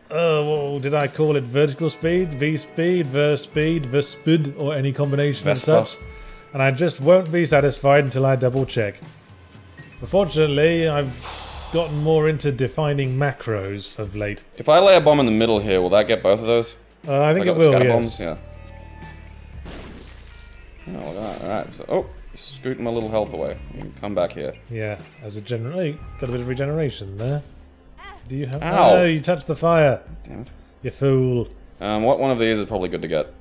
Speaker 1: well, did I call it vertical speed, v-speed, ver-speed, verspid, or any combination
Speaker 2: Vespa.
Speaker 1: of such? And I just won't be satisfied until I double check. Fortunately, I've gotten more into defining macros of late.
Speaker 2: If I lay a bomb in the middle here, will that get both of those?
Speaker 1: I think
Speaker 2: I
Speaker 1: it
Speaker 2: got the
Speaker 1: will,
Speaker 2: scatter
Speaker 1: yes.
Speaker 2: bombs, yeah. Oh, look at that. Alright, so... Oh! Scooting my little health away. You can come back here.
Speaker 1: Yeah, as a general... Oh, you got a bit of regeneration there. Do you have...
Speaker 2: Ow!
Speaker 1: Oh, you touched the fire.
Speaker 2: Damn it.
Speaker 1: You fool.
Speaker 2: What one of these is probably good to get?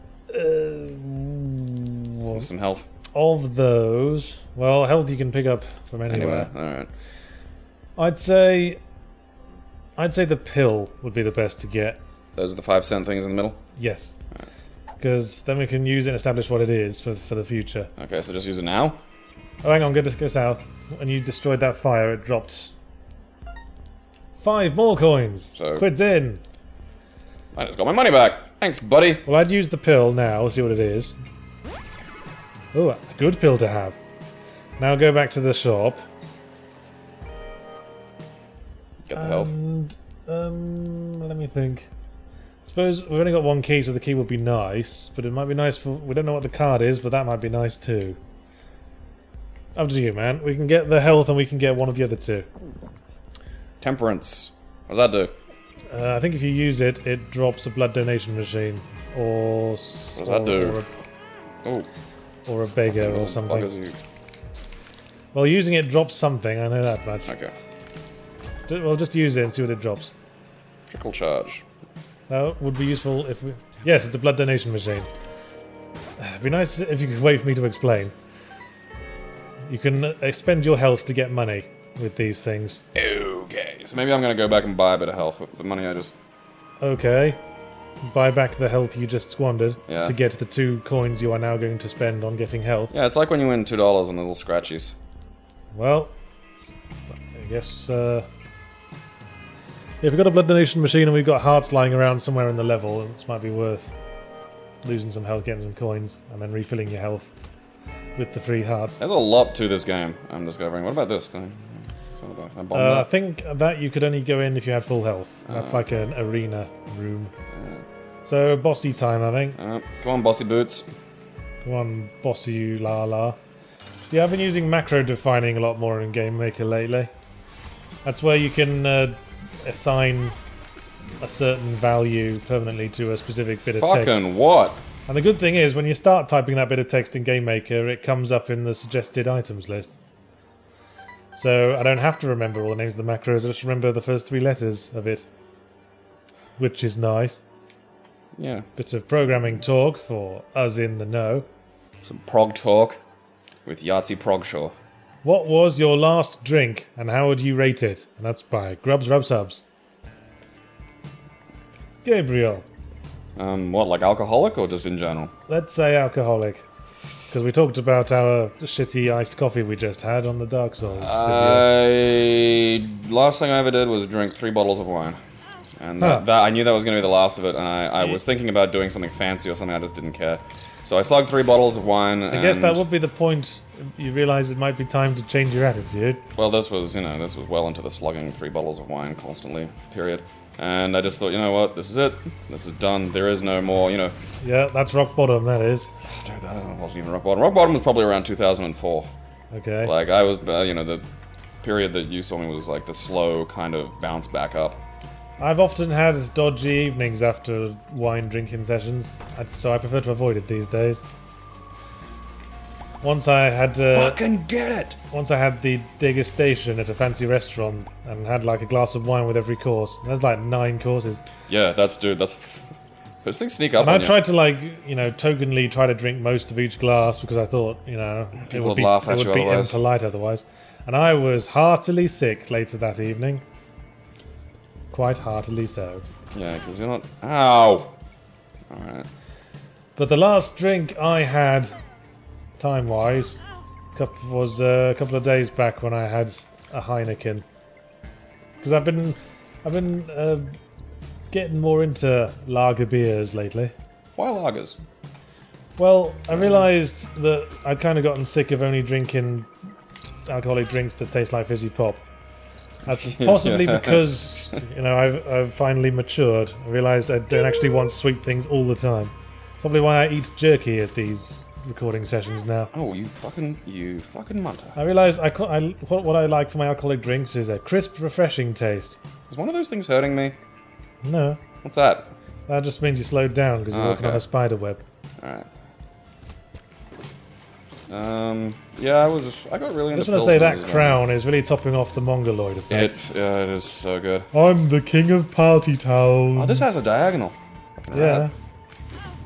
Speaker 1: Well,
Speaker 2: Some health.
Speaker 1: of those... Well, health you can pick up from anywhere.
Speaker 2: Alright.
Speaker 1: I'd say the pill would be the best to get.
Speaker 2: Those are the 5-cent things in the middle?
Speaker 1: Yes. Because then we can use it and establish what it is for the future.
Speaker 2: Okay, so just use it now?
Speaker 1: Oh, hang on, go south. When you destroyed that fire, it dropped 5 more coins.
Speaker 2: So-
Speaker 1: Quid's in.
Speaker 2: I just got my money back. Thanks, buddy.
Speaker 1: Well, I'd use the pill now, see what it is. Oh, a good pill to have. Now go back to the shop.
Speaker 2: Get the health.
Speaker 1: And, let me think. Suppose we've only got one key, so the key would be nice, but it might be nice for... We don't know what the card is, but that might be nice too. Up to you, man. We can get the health and we can get one of the other two.
Speaker 2: Temperance. What does that do?
Speaker 1: I think if you use it, it drops a blood donation machine. Or...
Speaker 2: What does that do? Oh.
Speaker 1: Or a beggar or something.
Speaker 2: Buggers you.
Speaker 1: Well, using it drops something, I know that much.
Speaker 2: Okay.
Speaker 1: Well, just use it and see what it drops.
Speaker 2: Trickle charge.
Speaker 1: That would be useful if we... Yes, it's a blood donation machine. It'd be nice if you could wait for me to explain. You can expend your health to get money with these things.
Speaker 2: Okay, so maybe I'm gonna go back and buy a bit of health with the money I just...
Speaker 1: Okay. Buy back the health you just squandered
Speaker 2: Yeah.
Speaker 1: to get the 2 coins you are now going to spend on getting health.
Speaker 2: Yeah, it's like when you win $2 on little scratchies.
Speaker 1: Well, I guess... If we've got a blood donation machine and we've got hearts lying around somewhere in the level, this might be worth losing some health, getting some coins, and then refilling your health with the free hearts.
Speaker 2: There's a lot to this game, I'm discovering. What about this? Can I bomb
Speaker 1: I
Speaker 2: that?
Speaker 1: think that you could only go in if you had full health. That's like an arena room. So, bossy time, I think.
Speaker 2: Come on, bossy boots.
Speaker 1: Come on, bossy la la. Yeah, I've been using macro defining a lot more in Game Maker lately. That's where you can assign a certain value permanently to a specific bit of text.
Speaker 2: Fucking what?
Speaker 1: And the good thing is, when you start typing that bit of text in Game Maker, it comes up in the suggested items list. So I don't have to remember all the names of the macros, I just remember the first 3 letters of it. Which is nice.
Speaker 2: Yeah.
Speaker 1: Bit of programming talk for us in the know.
Speaker 2: Some prog talk with Yahtzee Progshaw.
Speaker 1: What was your last drink, and how would you rate it? And that's by Grubs Rub Subs. Gabriel.
Speaker 2: What, like alcoholic or just in general?
Speaker 1: Let's say alcoholic. Because we talked about our shitty iced coffee we just had on the Dark Souls video.
Speaker 2: Last thing I ever did was drink 3 bottles of wine. And that I knew that was going to be the last of it, and I was thinking about doing something fancy or something, I just didn't care. So I slugged 3 bottles of wine,
Speaker 1: I guess that would be the point. You realise it might be time to change your attitude.
Speaker 2: Well, this was well into the slugging 3 bottles of wine constantly, period. And I just thought, you know what, this is it. This is done. There is no more,
Speaker 1: Yeah, that's rock bottom, that is.
Speaker 2: Dude, that wasn't even rock bottom. Rock bottom was probably around 2004.
Speaker 1: Okay.
Speaker 2: Like, I was, the period that you saw me was like the slow kind of bounce back up.
Speaker 1: I've often had dodgy evenings after wine drinking sessions, so I prefer to avoid it these days. Once I had
Speaker 2: Fucking get it!
Speaker 1: Once I had the degustation at a fancy restaurant and had like a glass of wine with every course. There's like 9 courses.
Speaker 2: Yeah, that's those things sneak up
Speaker 1: And
Speaker 2: on
Speaker 1: I
Speaker 2: you.
Speaker 1: tried to tokenly try to drink most of each glass because I thought, it would be
Speaker 2: laugh at you otherwise.
Speaker 1: impolite otherwise. And I was heartily sick later that evening. Quite heartily so.
Speaker 2: Yeah, because you're not... Ow! Alright.
Speaker 1: But the last drink I had, time-wise, was a couple of days back when I had a Heineken. Because I've been getting more into lager beers lately.
Speaker 2: Why lagers?
Speaker 1: Well, I realised that I'd kind of gotten sick of only drinking alcoholic drinks that taste like fizzy pop. That's possibly because, I've finally matured. I realised I don't actually want sweet things all the time. Probably why I eat jerky at these recording sessions now.
Speaker 2: Oh, you fucking munter.
Speaker 1: I realised what I like for my alcoholic drinks is a crisp, refreshing taste.
Speaker 2: Is one of those things hurting me?
Speaker 1: No.
Speaker 2: What's that?
Speaker 1: That just means you slowed down because you're walking on a spider web.
Speaker 2: Alright. Yeah, I got really
Speaker 1: I
Speaker 2: into
Speaker 1: just want to say that
Speaker 2: Pilsners,
Speaker 1: crown is really topping off the Mongoloid effect.
Speaker 2: It is so good.
Speaker 1: I'm the king of Party Town.
Speaker 2: Oh, this has a diagonal.
Speaker 1: Yeah.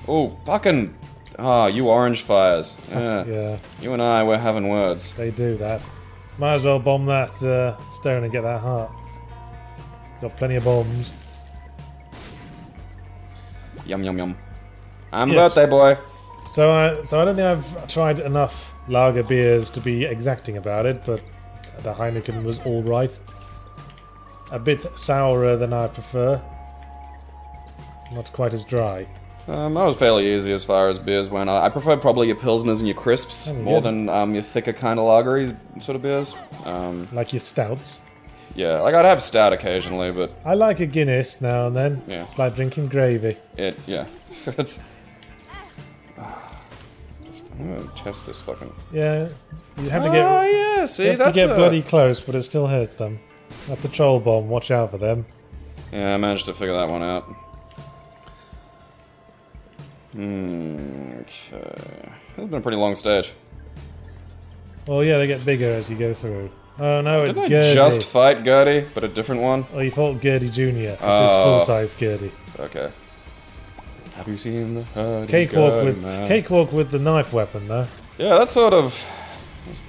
Speaker 2: Oh, fucking... Ah, you orange fires. Yeah.
Speaker 1: Yeah.
Speaker 2: You and I, we're having words.
Speaker 1: They do that. Might as well bomb that stone and get that heart. Got plenty of bombs.
Speaker 2: Yum, yum, yum. I'm
Speaker 1: Yes.
Speaker 2: birthday boy.
Speaker 1: So I don't think I've tried enough lager beers to be exacting about it, but the Heineken was alright. A bit sourer than I prefer. Not quite as dry.
Speaker 2: That was fairly easy as far as beers went. I prefer probably your Pilsners and your Crisps more than your thicker kind of lagery sort of beers.
Speaker 1: Like your stouts.
Speaker 2: Yeah, like I'd have stout occasionally, but
Speaker 1: I like a Guinness now and then.
Speaker 2: Yeah.
Speaker 1: It's like drinking gravy.
Speaker 2: yeah. It's... I'm gonna test this fucking...
Speaker 1: Yeah, you have to get,
Speaker 2: Oh yeah, see,
Speaker 1: you have
Speaker 2: that's
Speaker 1: to get
Speaker 2: a...
Speaker 1: bloody close, but it still hurts them. That's a troll bomb, watch out for them.
Speaker 2: Yeah, I managed to figure that one out. Okay. It's been a pretty long stage.
Speaker 1: Well, yeah, they get bigger as you go through. Oh no, it's
Speaker 2: Didn't I
Speaker 1: Gertie.
Speaker 2: just fight Gertie, but a different one?
Speaker 1: Oh, you fought Gertie Jr. This is
Speaker 2: Oh.
Speaker 1: full-size Gertie.
Speaker 2: Okay. Have you seen the hurdy
Speaker 1: Cakewalk
Speaker 2: gurdy
Speaker 1: with
Speaker 2: man?
Speaker 1: cakewalk with the knife weapon, though.
Speaker 2: Yeah, that sort of...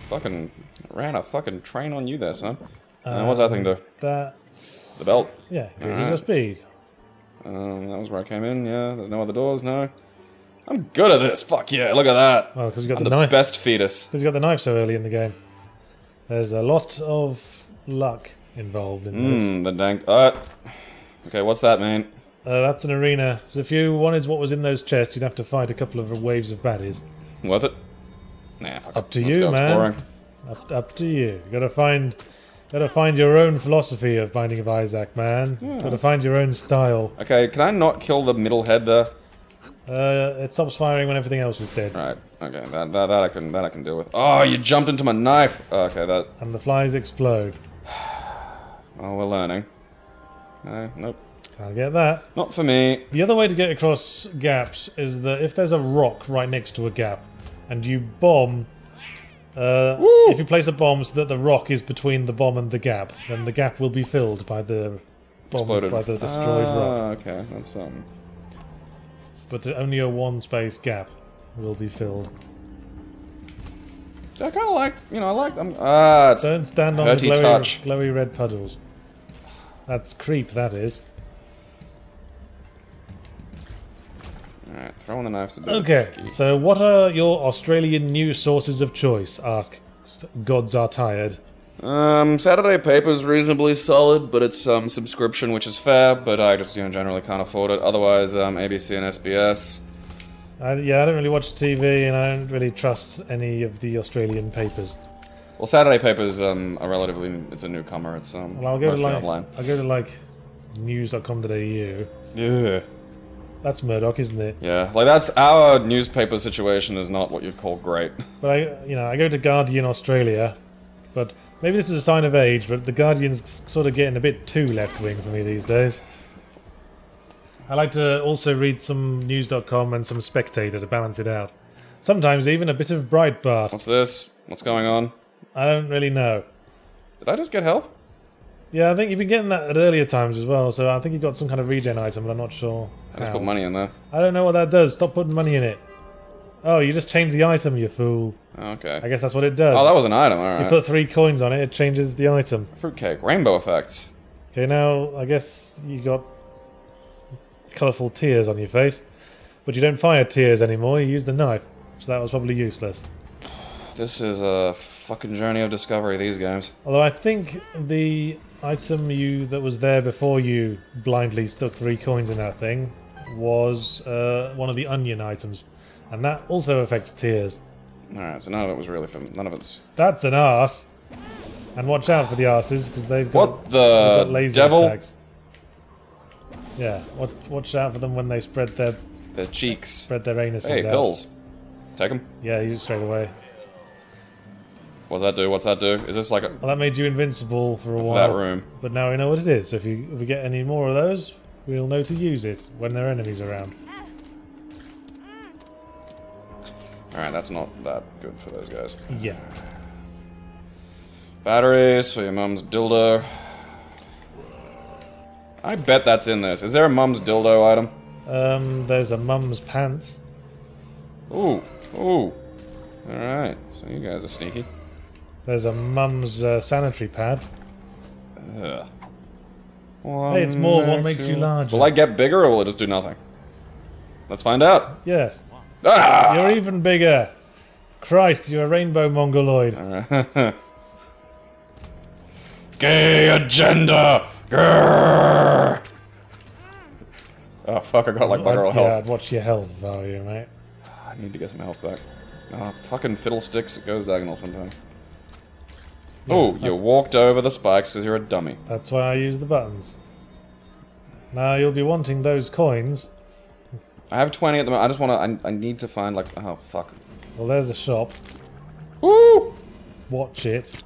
Speaker 2: Fucking... Ran a fucking train on you there, son. What's that thing do?
Speaker 1: That,
Speaker 2: The belt.
Speaker 1: yeah, increases
Speaker 2: Alright.
Speaker 1: your speed.
Speaker 2: That was where I came in, yeah. There's no other doors, no. I'm good at this, fuck yeah, look at that.
Speaker 1: Well, because you got
Speaker 2: I'm
Speaker 1: the
Speaker 2: the
Speaker 1: knife.
Speaker 2: best fetus.
Speaker 1: Because you got the knife so early in the game. There's a lot of luck involved in this.
Speaker 2: The dank... Okay, what's that mean?
Speaker 1: That's an arena. So if you wanted what was in those chests, you'd have to fight a couple of waves of baddies.
Speaker 2: Worth it? Nah, fuck
Speaker 1: Up
Speaker 2: it.
Speaker 1: to
Speaker 2: Let's
Speaker 1: you,
Speaker 2: go
Speaker 1: man.
Speaker 2: exploring.
Speaker 1: Up to you. Gotta find your own philosophy of Binding of Isaac, man. Gotta find your own style.
Speaker 2: Okay, can I not kill the middle head there?
Speaker 1: It stops firing when everything else is dead.
Speaker 2: Right, okay, that I can deal with. Oh, you jumped into my knife! Okay, that...
Speaker 1: And the flies explode.
Speaker 2: Oh, we're learning. Nope.
Speaker 1: Can't get that.
Speaker 2: Not for me.
Speaker 1: The other way to get across gaps is that if there's a rock right next to a gap, and you bomb... if you place a bomb so that the rock is between the bomb and the gap, then the gap will be filled by the bomb,
Speaker 2: Exploded.
Speaker 1: by the destroyed rock.
Speaker 2: Okay, that's
Speaker 1: But only a one-space gap will be filled.
Speaker 2: I kind of like, I like them. It's
Speaker 1: Don't stand on the
Speaker 2: hurty touch.
Speaker 1: glowy red puddles. That's creep, that is.
Speaker 2: Alright, throwing the knives a bit.
Speaker 1: Okay,
Speaker 2: tricky.
Speaker 1: so what are your Australian news sources of choice? Ask Gods Are Tired.
Speaker 2: Saturday Paper's reasonably solid, but it's subscription, which is fair, but I just, generally can't afford it. Otherwise, ABC and SBS.
Speaker 1: I don't really watch TV, and I don't really trust any of the Australian papers.
Speaker 2: Well, Saturday Paper's a relatively, it's a newcomer. It's
Speaker 1: Well, I'll go to
Speaker 2: mostly offline.
Speaker 1: news.com.au.
Speaker 2: Yeah.
Speaker 1: That's Murdoch, isn't it?
Speaker 2: Yeah, like that's our newspaper situation is not what you'd call great.
Speaker 1: But I go to Guardian Australia, but maybe this is a sign of age, but the Guardian's sort of getting a bit too left-wing for me these days. I like to also read some news.com and some Spectator to balance it out. Sometimes even a bit of Breitbart.
Speaker 2: What's this? What's going on?
Speaker 1: I don't really know.
Speaker 2: Did I just get health?
Speaker 1: Yeah, I think you've been getting that at earlier times as well, so I think you've got some kind of regen item, but I'm not sure
Speaker 2: I just
Speaker 1: how.
Speaker 2: put money in there.
Speaker 1: I don't know what that does. Stop putting money in it. Oh, you just changed the item, you fool.
Speaker 2: Okay.
Speaker 1: I guess that's what it does.
Speaker 2: Oh, that was an item,
Speaker 1: You
Speaker 2: alright.
Speaker 1: put 3 coins on it, it changes the item.
Speaker 2: Fruitcake. Rainbow effects.
Speaker 1: Okay, now I guess you got colourful tears on your face, but you don't fire tears anymore, you use the knife, so that was probably useless.
Speaker 2: This is a fucking journey of discovery, these games.
Speaker 1: Although I think the item that was there before you blindly stuck 3 coins in that thing was one of the onion items, and that also affects tears.
Speaker 2: Alright, so none of it was really for... None of it's...
Speaker 1: That's an arse. And watch out for the arses, because they've got,
Speaker 2: What
Speaker 1: they've got
Speaker 2: the
Speaker 1: laser
Speaker 2: devil?
Speaker 1: attacks. Yeah, watch out for them when they spread their
Speaker 2: The cheeks.
Speaker 1: anuses
Speaker 2: Hey,
Speaker 1: out.
Speaker 2: pills. Take them.
Speaker 1: Yeah, use it straight away.
Speaker 2: What's that do? What's that do? Is this like a...
Speaker 1: Well, that made you invincible for a
Speaker 2: for
Speaker 1: while.
Speaker 2: that room?
Speaker 1: But now we know what it is. So if we get any more of those, we'll know to use it when there are enemies around.
Speaker 2: Alright, that's not that good for those guys.
Speaker 1: Yeah.
Speaker 2: Batteries for your mum's dildo. I bet that's in this. Is there a mum's dildo item?
Speaker 1: There's a mum's pants.
Speaker 2: Ooh, ooh. Alright, so you guys are sneaky.
Speaker 1: There's a mum's sanitary pad.
Speaker 2: Ugh.
Speaker 1: Hey, it's more what makes you larger.
Speaker 2: Will I get bigger or will it just do nothing? Let's find out.
Speaker 1: Yes.
Speaker 2: Ah!
Speaker 1: You're even bigger. Christ, you're a rainbow mongoloid.
Speaker 2: Alright. Gay agenda! Grrr! Oh fuck, I got like bugger all health.
Speaker 1: Yeah, watch your health value, mate.
Speaker 2: I need to get some health back. Oh, fucking fiddlesticks, it goes diagonal sometimes.
Speaker 1: Yeah,
Speaker 2: Oh, you walked over the spikes because you're a dummy.
Speaker 1: That's why I use the buttons. Now you'll be wanting those coins.
Speaker 2: I have 20 at the moment. I just want to. I need to find like. Oh fuck.
Speaker 1: Well, there's a shop.
Speaker 2: Woo!
Speaker 1: Watch it.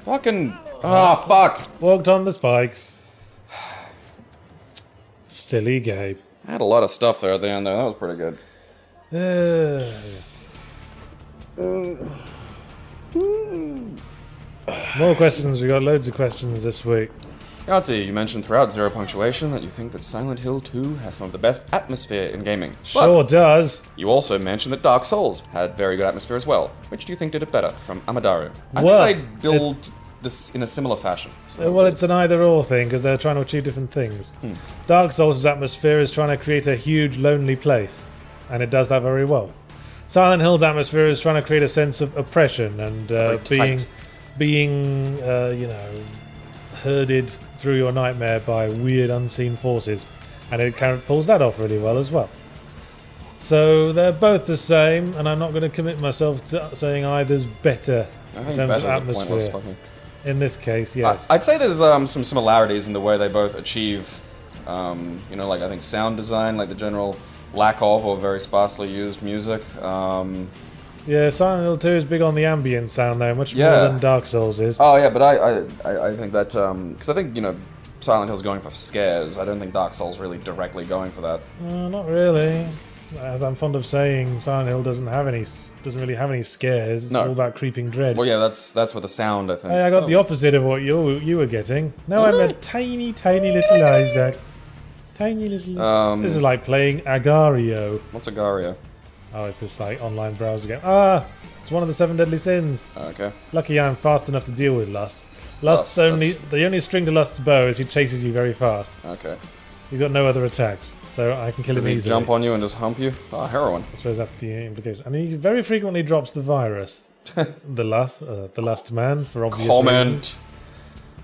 Speaker 2: Fucking. Oh fuck.
Speaker 1: Walked on the spikes. Silly Gabe.
Speaker 2: I had a lot of stuff there at the end there. That was pretty good.
Speaker 1: More questions. We got loads of questions this week.
Speaker 2: Yahtzee, you mentioned throughout Zero Punctuation that you think that Silent Hill 2 has some of the best atmosphere in gaming.
Speaker 1: Sure does.
Speaker 2: You also mentioned that Dark Souls had very good atmosphere as well. Which do you think did it better? From Amadaru. I
Speaker 1: Well,
Speaker 2: think they build this in a similar fashion. So
Speaker 1: Well, it's an either-or thing because they're trying to achieve different things. Dark Souls' atmosphere is trying to create a huge, lonely place, and it does that very well. Silent Hill's atmosphere is trying to create a sense of oppression and being, you know, herded through your nightmare by weird, unseen forces, and it kind of pulls that off really well as well. So they're both the same, and I'm not going to commit myself to saying either's better
Speaker 2: I
Speaker 1: in
Speaker 2: think
Speaker 1: terms of
Speaker 2: better's a pointless
Speaker 1: atmosphere.
Speaker 2: fucking...
Speaker 1: In this case, yes.
Speaker 2: I'd say there's some similarities in the way they both achieve, you know, like I think sound design, like the general lack of or very sparsely used music.
Speaker 1: Yeah, Silent Hill 2 is big on the ambient sound though, much more
Speaker 2: Yeah.
Speaker 1: than Dark Souls is.
Speaker 2: Oh yeah, but I think that because I think, you know, Silent Hill's going for scares. I don't think Dark Souls really directly going for that.
Speaker 1: Not really. As I'm fond of saying, Silent Hill doesn't really have any scares. It's
Speaker 2: No.
Speaker 1: all about creeping dread.
Speaker 2: Well, yeah, that's with the sound, I think.
Speaker 1: Hey, I got the opposite of what you were getting. Now I'm a tiny, tiny little Isaac. Tiny little... This is like playing Agario.
Speaker 2: What's Agario?
Speaker 1: Oh, it's this like online browser game. Ah! It's one of the 7 deadly sins.
Speaker 2: Okay.
Speaker 1: Lucky I'm fast enough to deal with Lust. Lust's only... The only string to Lust's bow is he chases you very fast.
Speaker 2: Okay.
Speaker 1: He's got no other attacks, so I can kill
Speaker 2: Does
Speaker 1: him
Speaker 2: he
Speaker 1: easily.
Speaker 2: jump on you and just hump you? Oh, heroin.
Speaker 1: I suppose that's the implication. And he very frequently drops the virus. the lust man, for obvious reasons.
Speaker 2: Comment.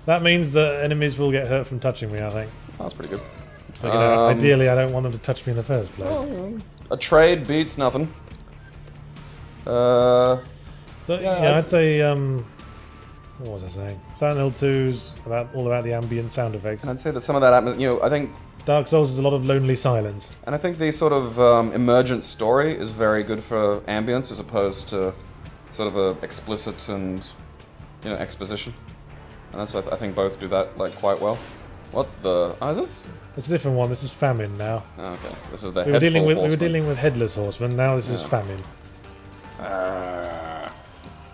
Speaker 1: That means that enemies will get hurt from touching me, I think.
Speaker 2: Oh, that's pretty good.
Speaker 1: But, you know, ideally, I don't want them to touch me in the first place.
Speaker 2: A trade beats nothing.
Speaker 1: So, yeah, I'd
Speaker 2: it's-
Speaker 1: say, what was I saying? Silent Hill 2's all about the ambient sound effects.
Speaker 2: I'd say that some of that atmosphere, you know, I think,
Speaker 1: Dark Souls is a lot of lonely silence.
Speaker 2: and I think the sort of emergent story is very good for ambience as opposed to sort of a explicit and, you know, exposition. And that's what I think both do that like quite well. What the? Oh, is this?
Speaker 1: It's a different one. This is Famine now.
Speaker 2: Oh, okay, this is the
Speaker 1: We were
Speaker 2: headful
Speaker 1: dealing
Speaker 2: horseman.
Speaker 1: with Headless Horseman. Now this is
Speaker 2: Yeah.
Speaker 1: Famine.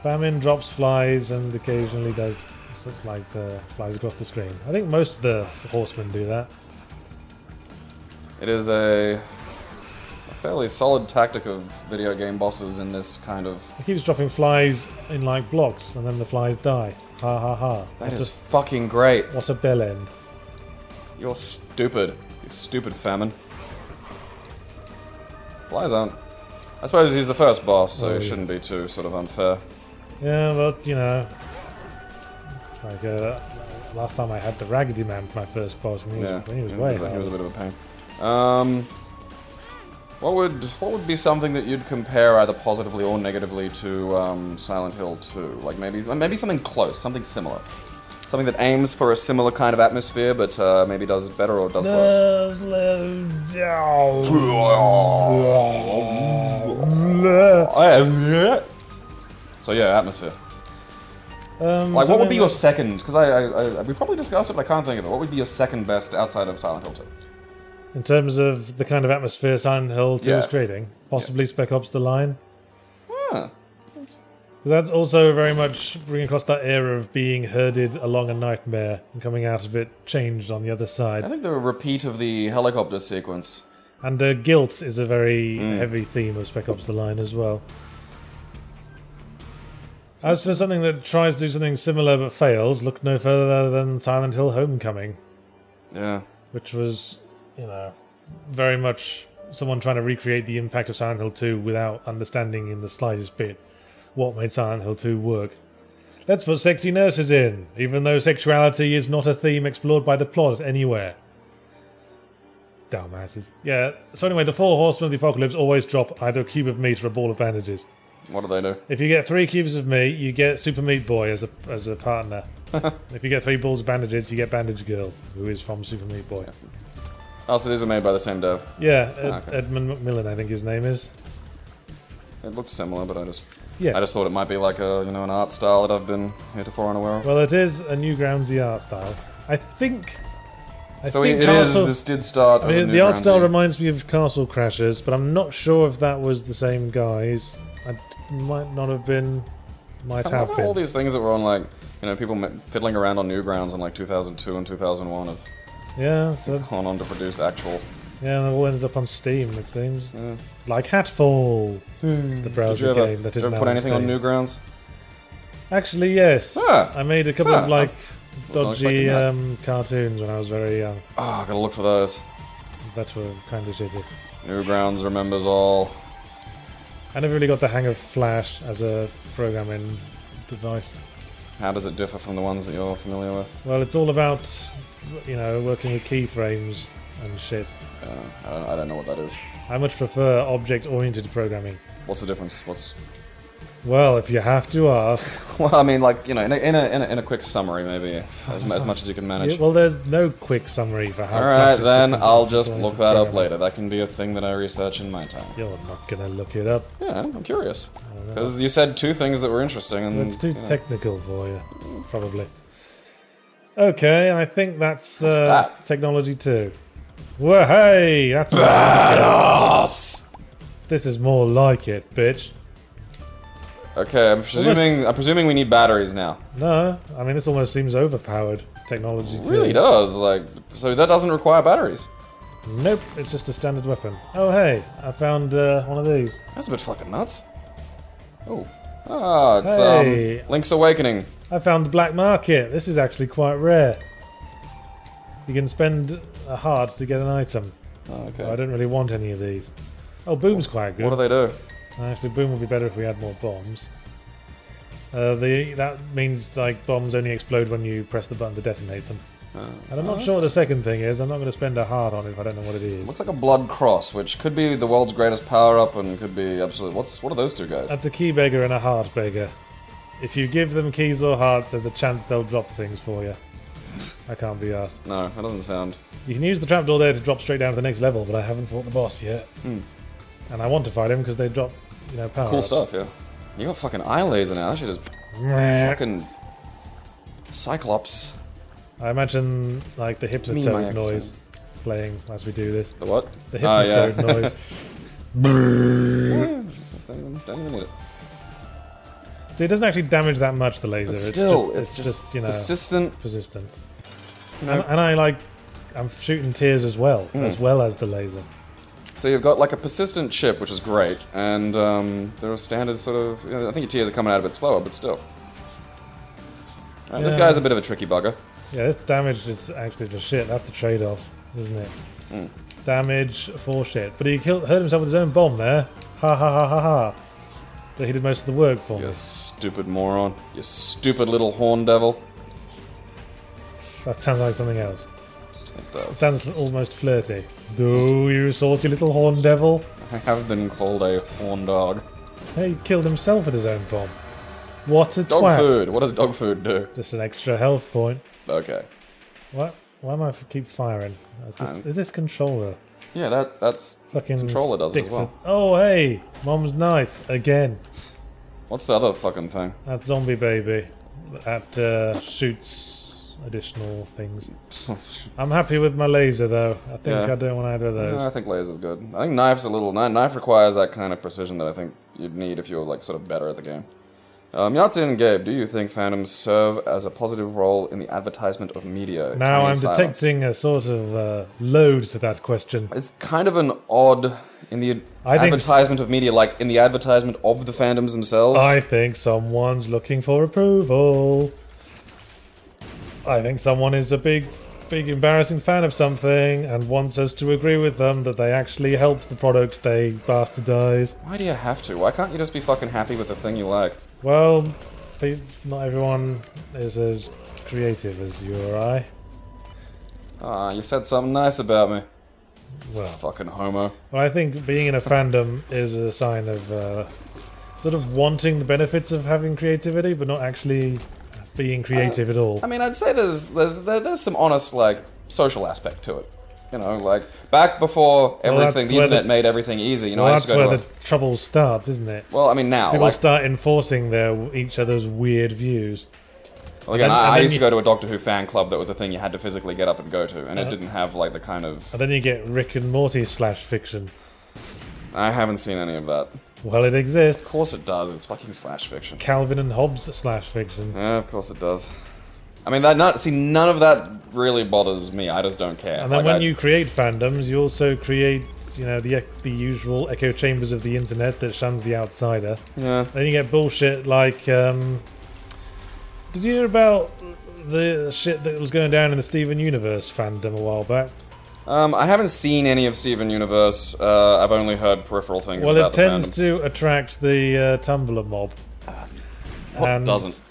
Speaker 1: Famine drops flies and occasionally does like flies across the screen. I think most of the horsemen do that.
Speaker 2: It is a fairly solid tactic of video game bosses in this kind of...
Speaker 1: It keeps dropping flies in like blocks, and then the flies die. Ha ha ha!
Speaker 2: That is fucking great.
Speaker 1: What a bell end.
Speaker 2: You're stupid. You stupid famine. Flies aren't... I suppose he's the first boss, so
Speaker 1: Oh,
Speaker 2: it shouldn't be too sort of unfair.
Speaker 1: Yeah, but you know, like last time I had the Raggedy Man for my first boss, and he was way
Speaker 2: he was a
Speaker 1: hard.
Speaker 2: bit of a pain. What would be something that you'd compare either positively or negatively to Silent Hill 2? Like maybe something close, something similar. Something that aims for a similar kind of atmosphere, but maybe does better or does worse. So yeah, atmosphere. Like, what would be your second? Because we probably discussed it, but I can't think of it. What would be your second best outside of Silent Hill 2?
Speaker 1: In terms of the kind of atmosphere Silent Hill 2 is
Speaker 2: Yeah.
Speaker 1: creating, possibly Spec Ops: The Line.
Speaker 2: Huh.
Speaker 1: That's also very much bringing across that era of being herded along a nightmare and coming out of it changed on the other
Speaker 2: I
Speaker 1: side.
Speaker 2: think the repeat of the helicopter sequence.
Speaker 1: And guilt is a very heavy theme of Spec Ops: The Line as well. As for something that tries to do something similar but fails, look no further than Silent Hill Homecoming,
Speaker 2: Yeah.
Speaker 1: which was, very much someone trying to recreate the impact of Silent Hill 2 without understanding in the slightest bit what made Silent Hill 2 work. Let's put sexy nurses in, even though sexuality is not a theme explored by the plot anywhere. Dumbasses. Yeah, so anyway, the 4 horsemen of the apocalypse always drop either a cube of meat or a ball of bandages.
Speaker 2: What do they do?
Speaker 1: If you get 3 cubes of meat, you get Super Meat Boy as a partner. If you get 3 balls of bandages, you get Bandage Girl, who is from Super Meat Boy.
Speaker 2: Oh, so these were made by the same dev.
Speaker 1: Yeah,
Speaker 2: okay.
Speaker 1: Edmund Macmillan, I think his name is.
Speaker 2: It looks similar, but I just
Speaker 1: Yeah.
Speaker 2: thought it might be like an art style that I've been heretofore unaware of.
Speaker 1: Well, it is a Newgroundsy art style. I think
Speaker 2: So this did start as a
Speaker 1: the art style
Speaker 2: Newgroundsy.
Speaker 1: reminds me of Castle Crashers, but I'm not sure if that was the same guys. It might not have been. Might
Speaker 2: I
Speaker 1: have
Speaker 2: love
Speaker 1: been.
Speaker 2: all these things that were on like, people fiddling around on Newgrounds in like 2002 and 2001 have
Speaker 1: Yeah, so,
Speaker 2: gone on to produce actual.
Speaker 1: yeah, and they all ended up on Steam, it seems.
Speaker 2: Yeah.
Speaker 1: Like Hatfall, the
Speaker 2: Did you
Speaker 1: browser
Speaker 2: ever,
Speaker 1: game that is
Speaker 2: ever
Speaker 1: now
Speaker 2: put
Speaker 1: on
Speaker 2: anything on
Speaker 1: Steam.
Speaker 2: Newgrounds?
Speaker 1: Actually, yes.
Speaker 2: Ah.
Speaker 1: I made a couple of
Speaker 2: Huh.
Speaker 1: like
Speaker 2: not
Speaker 1: dodgy
Speaker 2: expecting
Speaker 1: cartoons when I was very young.
Speaker 2: Oh, I gotta look for those.
Speaker 1: That were kind of shitty.
Speaker 2: Newgrounds remembers all.
Speaker 1: I never really got the hang of Flash as a programming device.
Speaker 2: How does it differ from the ones that you're familiar with?
Speaker 1: Well, it's all about, working with keyframes and shit.
Speaker 2: I don't know what that is.
Speaker 1: I much prefer object-oriented programming.
Speaker 2: What's the difference?
Speaker 1: Well, if you have to ask.
Speaker 2: Well, I mean, like, in a quick summary, maybe as much as you can manage.
Speaker 1: Well, there's no quick summary for how.
Speaker 2: All right,
Speaker 1: Flash is
Speaker 2: then
Speaker 1: different
Speaker 2: I'll
Speaker 1: from
Speaker 2: just
Speaker 1: object-oriented
Speaker 2: look that up
Speaker 1: programming.
Speaker 2: later. That can be a thing that I research in my time.
Speaker 1: You're not gonna look it up.
Speaker 2: Yeah, I'm curious
Speaker 1: don't know.
Speaker 2: because you said 2 things that were interesting, and
Speaker 1: It's too technical for you, probably. Okay, I think that's
Speaker 2: that?
Speaker 1: technology too. Well, hey, that's what
Speaker 2: Badass!
Speaker 1: This is more like it, bitch.
Speaker 2: Okay, I'm presuming we need batteries now.
Speaker 1: No, I mean this almost seems overpowered technology
Speaker 2: It
Speaker 1: too.
Speaker 2: really does. Like, so that doesn't require batteries.
Speaker 1: Nope, it's just a standard weapon. Oh hey, I found one of these.
Speaker 2: That's a bit fucking nuts. Oh. Ah, it's
Speaker 1: Hey.
Speaker 2: Link's Awakening.
Speaker 1: I found the black market. This is actually quite rare. You can spend a heart to get an item.
Speaker 2: Oh, okay.
Speaker 1: I don't really want any of these. Oh, Boom's quite good.
Speaker 2: What do they do?
Speaker 1: Actually, Boom would be better if we had more bombs. That means like bombs only explode when you press the button to detonate them. And I'm not sure what the second thing is. I'm not going to spend a heart on it if I don't know what it is.
Speaker 2: Looks like a blood cross, which could be the world's greatest power-up and could be absolutely... What are those 2 guys?
Speaker 1: That's a key beggar and a heart beggar. If you give them keys or hearts, there's a chance they'll drop things for you. I can't be asked.
Speaker 2: No, that doesn't sound...
Speaker 1: You can use the trapdoor there to drop straight down to the next level, but I haven't fought the boss yet. And I want to fight him because they drop, power
Speaker 2: Cool stuff, yeah. You got fucking eye laser now. That shit is fucking... Cyclops.
Speaker 1: I imagine like the
Speaker 2: Me, my
Speaker 1: hypnotoad
Speaker 2: ex,
Speaker 1: noise playing as we do this.
Speaker 2: The what?
Speaker 1: The
Speaker 2: Ah, yeah.
Speaker 1: hypnotoad noise.
Speaker 2: Don't even need it.
Speaker 1: See, it doesn't actually damage that much, the laser.
Speaker 2: But still,
Speaker 1: it's just
Speaker 2: persistent.
Speaker 1: persistent.
Speaker 2: You know?
Speaker 1: And I'm shooting tears as well as the laser.
Speaker 2: So you've got like a persistent chip, which is great, and there are standard sort of... I think your tears are coming out a bit slower, but still. This
Speaker 1: Yeah.
Speaker 2: guy's a bit of a tricky bugger.
Speaker 1: Yeah, this damage is actually for shit. That's the trade-off, isn't it? Damage for shit. But he hurt himself with his own bomb there. Ha ha ha ha ha. But he did most of the work for me.
Speaker 2: You stupid moron. You stupid little horn devil.
Speaker 1: That sounds like something else.
Speaker 2: It
Speaker 1: It
Speaker 2: does.
Speaker 1: sounds almost flirty. Do you saucy little horn devil?
Speaker 2: I have been called a horn dog.
Speaker 1: Hey, he killed himself with his own bomb. What a
Speaker 2: Dog
Speaker 1: twat.
Speaker 2: food. What does dog food do?
Speaker 1: Just an extra health point.
Speaker 2: Okay.
Speaker 1: What? Why am I keep firing? Is this controller?
Speaker 2: Yeah, that's
Speaker 1: Fucking
Speaker 2: controller does it as
Speaker 1: sticks
Speaker 2: well.
Speaker 1: it- Oh, hey! Mom's knife. Again.
Speaker 2: What's the other fucking thing?
Speaker 1: That zombie baby. That shoots additional things. I'm happy with my laser though. I think I don't want either of those.
Speaker 2: I think laser's good. I think knife's a little... Knife requires that kind of precision that I think you'd need if you're like sort of better at the game. Yahtzee and Gabe, do you think fandoms serve as a positive role in the advertisement of media?
Speaker 1: Now I'm detecting a sort of load to that question.
Speaker 2: It's kind of an odd... In the advertisement of media, like in the advertisement of the fandoms themselves?
Speaker 1: I think someone's looking for approval. I think someone is a big embarrassing fan of something and wants us to agree with them that they actually help the product they bastardize.
Speaker 2: Why do you have to? Why can't you just be fucking happy with the thing you like?
Speaker 1: Well, not everyone is as creative as you or I.
Speaker 2: Ah, you said something nice about me.
Speaker 1: Well,
Speaker 2: fucking homo.
Speaker 1: Well, I think being in a fandom is a sign of sort of wanting the benefits of having creativity, but not actually being creative at all.
Speaker 2: I mean, I'd say there's some honest like social aspect to it. You know, like back before everything, the internet made everything easy. You know,
Speaker 1: that's where the trouble starts, isn't it?
Speaker 2: Well, I mean, now
Speaker 1: people start enforcing each other's weird views.
Speaker 2: Well, again, I used to go to a Doctor Who fan club that was a thing you had to physically get up and go to, and it didn't have like the kind of...
Speaker 1: And then you get Rick and Morty / fiction.
Speaker 2: I haven't seen any of that.
Speaker 1: Well, it exists.
Speaker 2: Of course it does, it's fucking / fiction.
Speaker 1: Calvin and Hobbes / fiction.
Speaker 2: Yeah, of course it does. I mean, none of that really bothers me, I just don't care.
Speaker 1: And then when you create fandoms, you also create, you know, the usual echo chambers of the internet that shuns the outsider.
Speaker 2: Yeah.
Speaker 1: Then you get bullshit like... Did you hear about the shit that was going down in the Steven Universe fandom a while back?
Speaker 2: I haven't seen any of Steven Universe. I've only heard peripheral things about the fandom.
Speaker 1: Well, it tends to attract the Tumblr mob.
Speaker 2: What doesn't?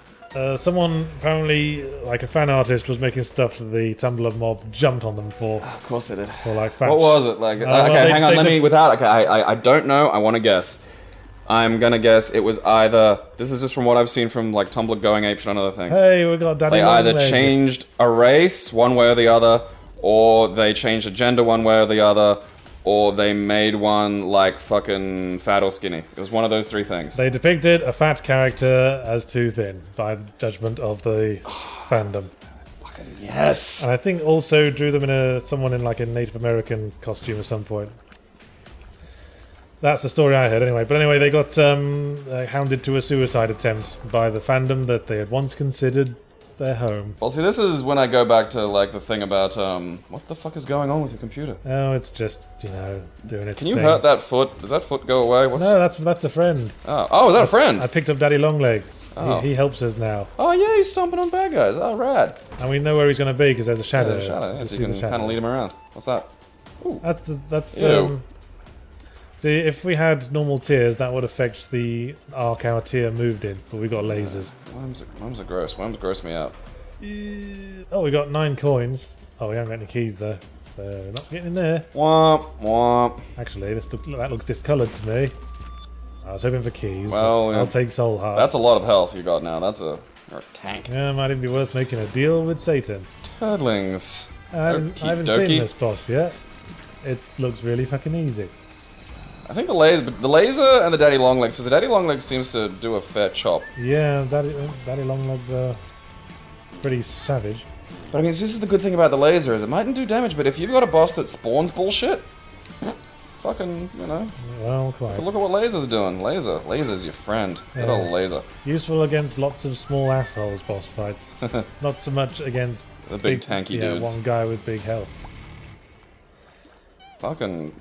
Speaker 1: Someone, apparently, like a fan artist, was making stuff that the Tumblr mob jumped on them for.
Speaker 2: Of course they did.
Speaker 1: For like
Speaker 2: what was it? Like, okay, hang on, I don't know, I want to guess. I'm gonna guess it was either... This is just from what I've seen from like Tumblr going apeshit on other things.
Speaker 1: Hey, we got Daddy
Speaker 2: They either changed a race one way or the other, or they changed a gender one way or the other, or they made one like fucking fat or skinny. It was one of those three things.
Speaker 1: They depicted a fat character as too thin, by judgment of the fandom.
Speaker 2: Fucking yes!
Speaker 1: And I think also drew them in someone in like a Native American costume at some point. That's the story I heard anyway. But anyway, they got hounded to a suicide attempt by the fandom that they had once considered their home.
Speaker 2: Well, see, this is when I go back to like the thing about what the fuck is going on with your computer?
Speaker 1: Oh, it's just, you know, doing its thing.
Speaker 2: Can you hurt that foot? Does that foot go away?
Speaker 1: No, that's a friend.
Speaker 2: Oh, is that a friend?
Speaker 1: I picked up Daddy Longlegs.
Speaker 2: Oh.
Speaker 1: He helps us now.
Speaker 2: Oh yeah, he's stomping on bad guys. Oh, rad.
Speaker 1: And we know where he's going to be because there's a shadow.
Speaker 2: Yeah, there's a shadow. Yeah, so you can kind of lead him around. What's that? Ooh.
Speaker 1: That's
Speaker 2: Ew.
Speaker 1: See, if we had normal tiers, that would affect the arc our tier moved in, but we got lasers.
Speaker 2: Worms are gross. Worms gross me out.
Speaker 1: Oh, we got 9 coins. Oh, we haven't got any keys though. So not getting in there.
Speaker 2: Womp womp.
Speaker 1: Actually, that looks discoloured to me. I was hoping for keys.
Speaker 2: Well, yeah.
Speaker 1: I'll take soul heart.
Speaker 2: That's a lot of health you got now. You're a tank.
Speaker 1: Yeah, might even be worth making a deal with Satan.
Speaker 2: Turtlings.
Speaker 1: I haven't seen this boss yet. It looks really fucking easy.
Speaker 2: I think the laser and the Daddy Longlegs, because the Daddy Longlegs seems to do a fair chop.
Speaker 1: Yeah, Daddy Longlegs are pretty savage.
Speaker 2: But I mean, this is the good thing about the laser, is it mightn't do damage, but if you've got a boss that spawns bullshit, fucking, you know.
Speaker 1: Well, quite.
Speaker 2: Look at what laser's doing. Laser's your friend. Good old laser.
Speaker 1: Useful against lots of small assholes boss fights. Not so much against
Speaker 2: the big tanky dudes.
Speaker 1: One guy with big health.
Speaker 2: Fucking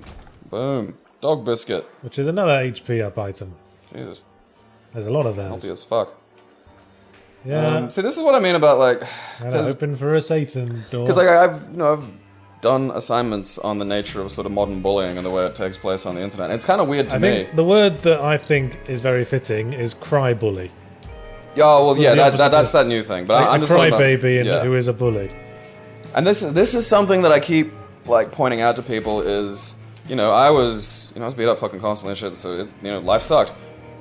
Speaker 2: boom. Dog biscuit.
Speaker 1: Which is another HP up item.
Speaker 2: Jesus.
Speaker 1: There's a lot of those.
Speaker 2: Healthy as fuck.
Speaker 1: Yeah.
Speaker 2: See, this is what I mean about like...
Speaker 1: open for a Satan door.
Speaker 2: Because like I've done assignments on the nature of sort of modern bullying and the way it takes place on the internet. And it's kind of weird to me.
Speaker 1: I think the word that I think is very fitting is cry bully.
Speaker 2: Yeah, well, so yeah, that's that new thing. But
Speaker 1: like
Speaker 2: I'm just
Speaker 1: cry baby who is a bully.
Speaker 2: And this is something that I keep like pointing out to people is, you know, I was beat up fucking constantly and shit. So life sucked.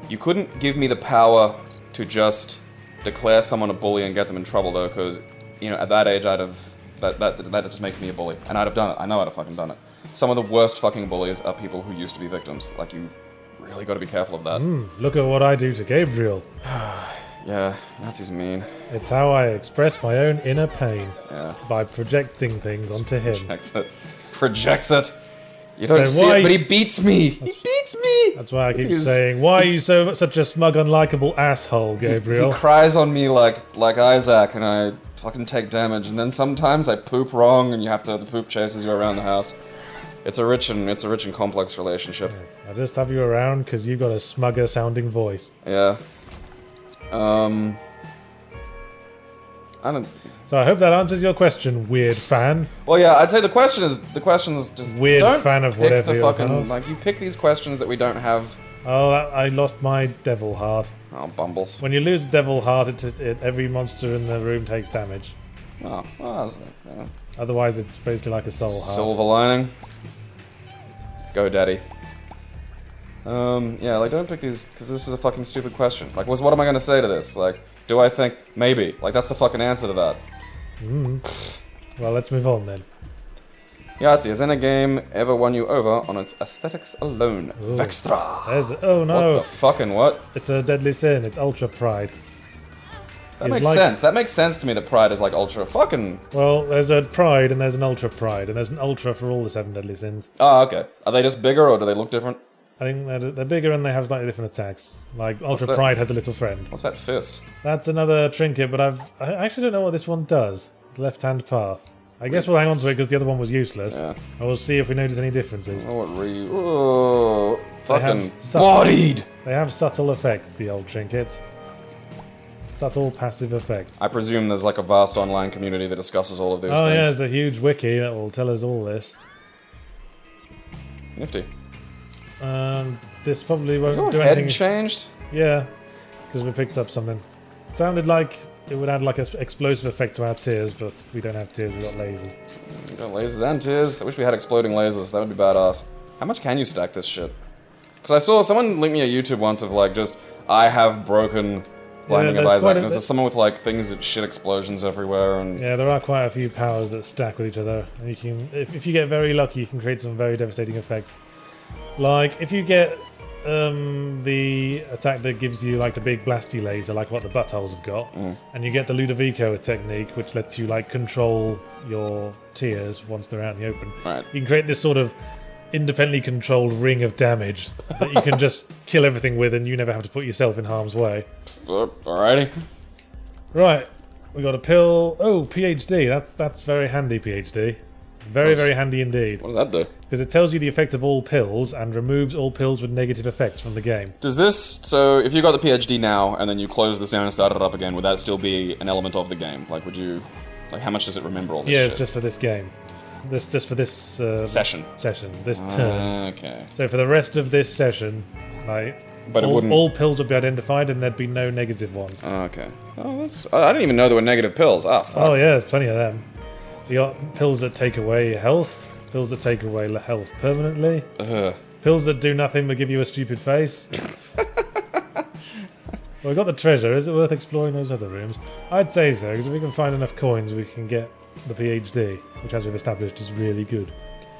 Speaker 2: You couldn't give me the power to just declare someone a bully and get them in trouble though, because at that age I'd have that just makes me a bully, and I'd have done it. I know I'd have fucking done it. Some of the worst fucking bullies are people who used to be victims. Like, you've really got to be careful of that.
Speaker 1: Look at what I do to Gabriel.
Speaker 2: Yeah, Nazis mean.
Speaker 1: It's how I express my own inner pain.
Speaker 2: Yeah.
Speaker 1: By projecting things onto him.
Speaker 2: Projects it. You don't see it, but he beats me. He beats me.
Speaker 1: That's why I keep saying, why are you such a smug, unlikable asshole, Gabriel?
Speaker 2: He cries on me like Isaac, and I fucking take damage. And then sometimes I poop wrong, and the poop chases you around the house. It's a rich and complex relationship.
Speaker 1: Yes, I just have you around because you've got a smugger sounding voice.
Speaker 2: Yeah. I don't.
Speaker 1: So I hope that answers your question, weird fan.
Speaker 2: Well, yeah, I'd say the question's just
Speaker 1: weird
Speaker 2: don't
Speaker 1: fan of
Speaker 2: pick
Speaker 1: whatever
Speaker 2: the
Speaker 1: you're
Speaker 2: fucking
Speaker 1: fan of.
Speaker 2: like you pick these questions that we don't have.
Speaker 1: Oh, I lost my devil heart.
Speaker 2: Oh, bumbles.
Speaker 1: When you lose the devil heart, every monster in the room takes damage.
Speaker 2: Oh, well, yeah.
Speaker 1: Otherwise, it's basically like a soul heart.
Speaker 2: Silver lining. Go, daddy. Yeah, like don't pick these because this is a fucking stupid question. Like, what am I gonna say to this? Like, do I think maybe? Like, that's the fucking answer to that.
Speaker 1: Well, let's move on then.
Speaker 2: Yahtzee, has any game ever won you over on its aesthetics alone?
Speaker 1: Ooh.
Speaker 2: Vextra!
Speaker 1: Oh no!
Speaker 2: What the fucking what?
Speaker 1: It's a deadly sin, it's ultra pride.
Speaker 2: That makes sense. That makes sense to me that pride is like ultra fucking...
Speaker 1: Well, there's a pride and there's an ultra pride, and there's an ultra for all the 7 deadly sins.
Speaker 2: Oh, okay. Are they just bigger or do they look different?
Speaker 1: I think they're bigger and they have slightly different attacks. Like, ultra pride has a little friend.
Speaker 2: What's that fist?
Speaker 1: That's another trinket, but I actually don't know what this one does. The left-hand path. I guess we'll hang on to it because the other one was useless.
Speaker 2: Yeah.
Speaker 1: And we'll see if we notice any differences.
Speaker 2: Oh, what fucking
Speaker 1: subtle,
Speaker 2: bodied!
Speaker 1: They have subtle effects, the old trinkets. Subtle passive effects.
Speaker 2: I presume there's like a vast online community that discusses all of these things.
Speaker 1: Oh yeah, there's a huge wiki that will tell us all this.
Speaker 2: Nifty.
Speaker 1: This probably won't
Speaker 2: Is
Speaker 1: do
Speaker 2: your
Speaker 1: anything.
Speaker 2: head changed?
Speaker 1: Yeah, because we picked up something. Sounded like it would add like an explosive effect to our tears, but we don't have tears, we've got lasers.
Speaker 2: We got lasers and tears. I wish we had exploding lasers. That would be badass. How much can you stack this shit? Because I saw someone link me a YouTube once of like just, I have broken Blinding of Isaac. And there's someone with like things that shit explosions everywhere and...
Speaker 1: Yeah, there are quite a few powers that stack with each other. And you can, if you get very lucky, you can create some very devastating effects. Like, if you get the attack that gives you like the big blasty laser, like what the buttholes have got, and you get the Ludovico technique, which lets you like control your tears once they're out in the open.
Speaker 2: Right.
Speaker 1: You can create this sort of independently controlled ring of damage that you can just kill everything with, and you never have to put yourself in harm's way.
Speaker 2: Alrighty.
Speaker 1: Right, we got a pill. Oh, PhD. That's very handy, PhD. Very handy indeed.
Speaker 2: What does that do?
Speaker 1: Because it tells you the effect of all pills and removes all pills with negative effects from the game.
Speaker 2: Does this... So, if you got the PhD now, and then you close this down and start it up again, would that still be an element of the game? Like, would you... Like, how much does it remember all this
Speaker 1: Yeah,
Speaker 2: shit?
Speaker 1: it's just for this game. Just for this...
Speaker 2: Session.
Speaker 1: This turn.
Speaker 2: Okay.
Speaker 1: So for the rest of this session, like...
Speaker 2: But
Speaker 1: all pills would be identified and there'd be no negative ones.
Speaker 2: Okay. Oh, that's... I didn't even know there were negative pills. Ah, fuck.
Speaker 1: Oh yeah, there's plenty of them. You got pills that take away health, pills that take away health permanently, pills that do nothing but give you a stupid face. Well, we got the treasure. Is it worth exploring those other rooms? I'd say so, because if we can find enough coins, we can get the PhD, which, as we've established, is really good.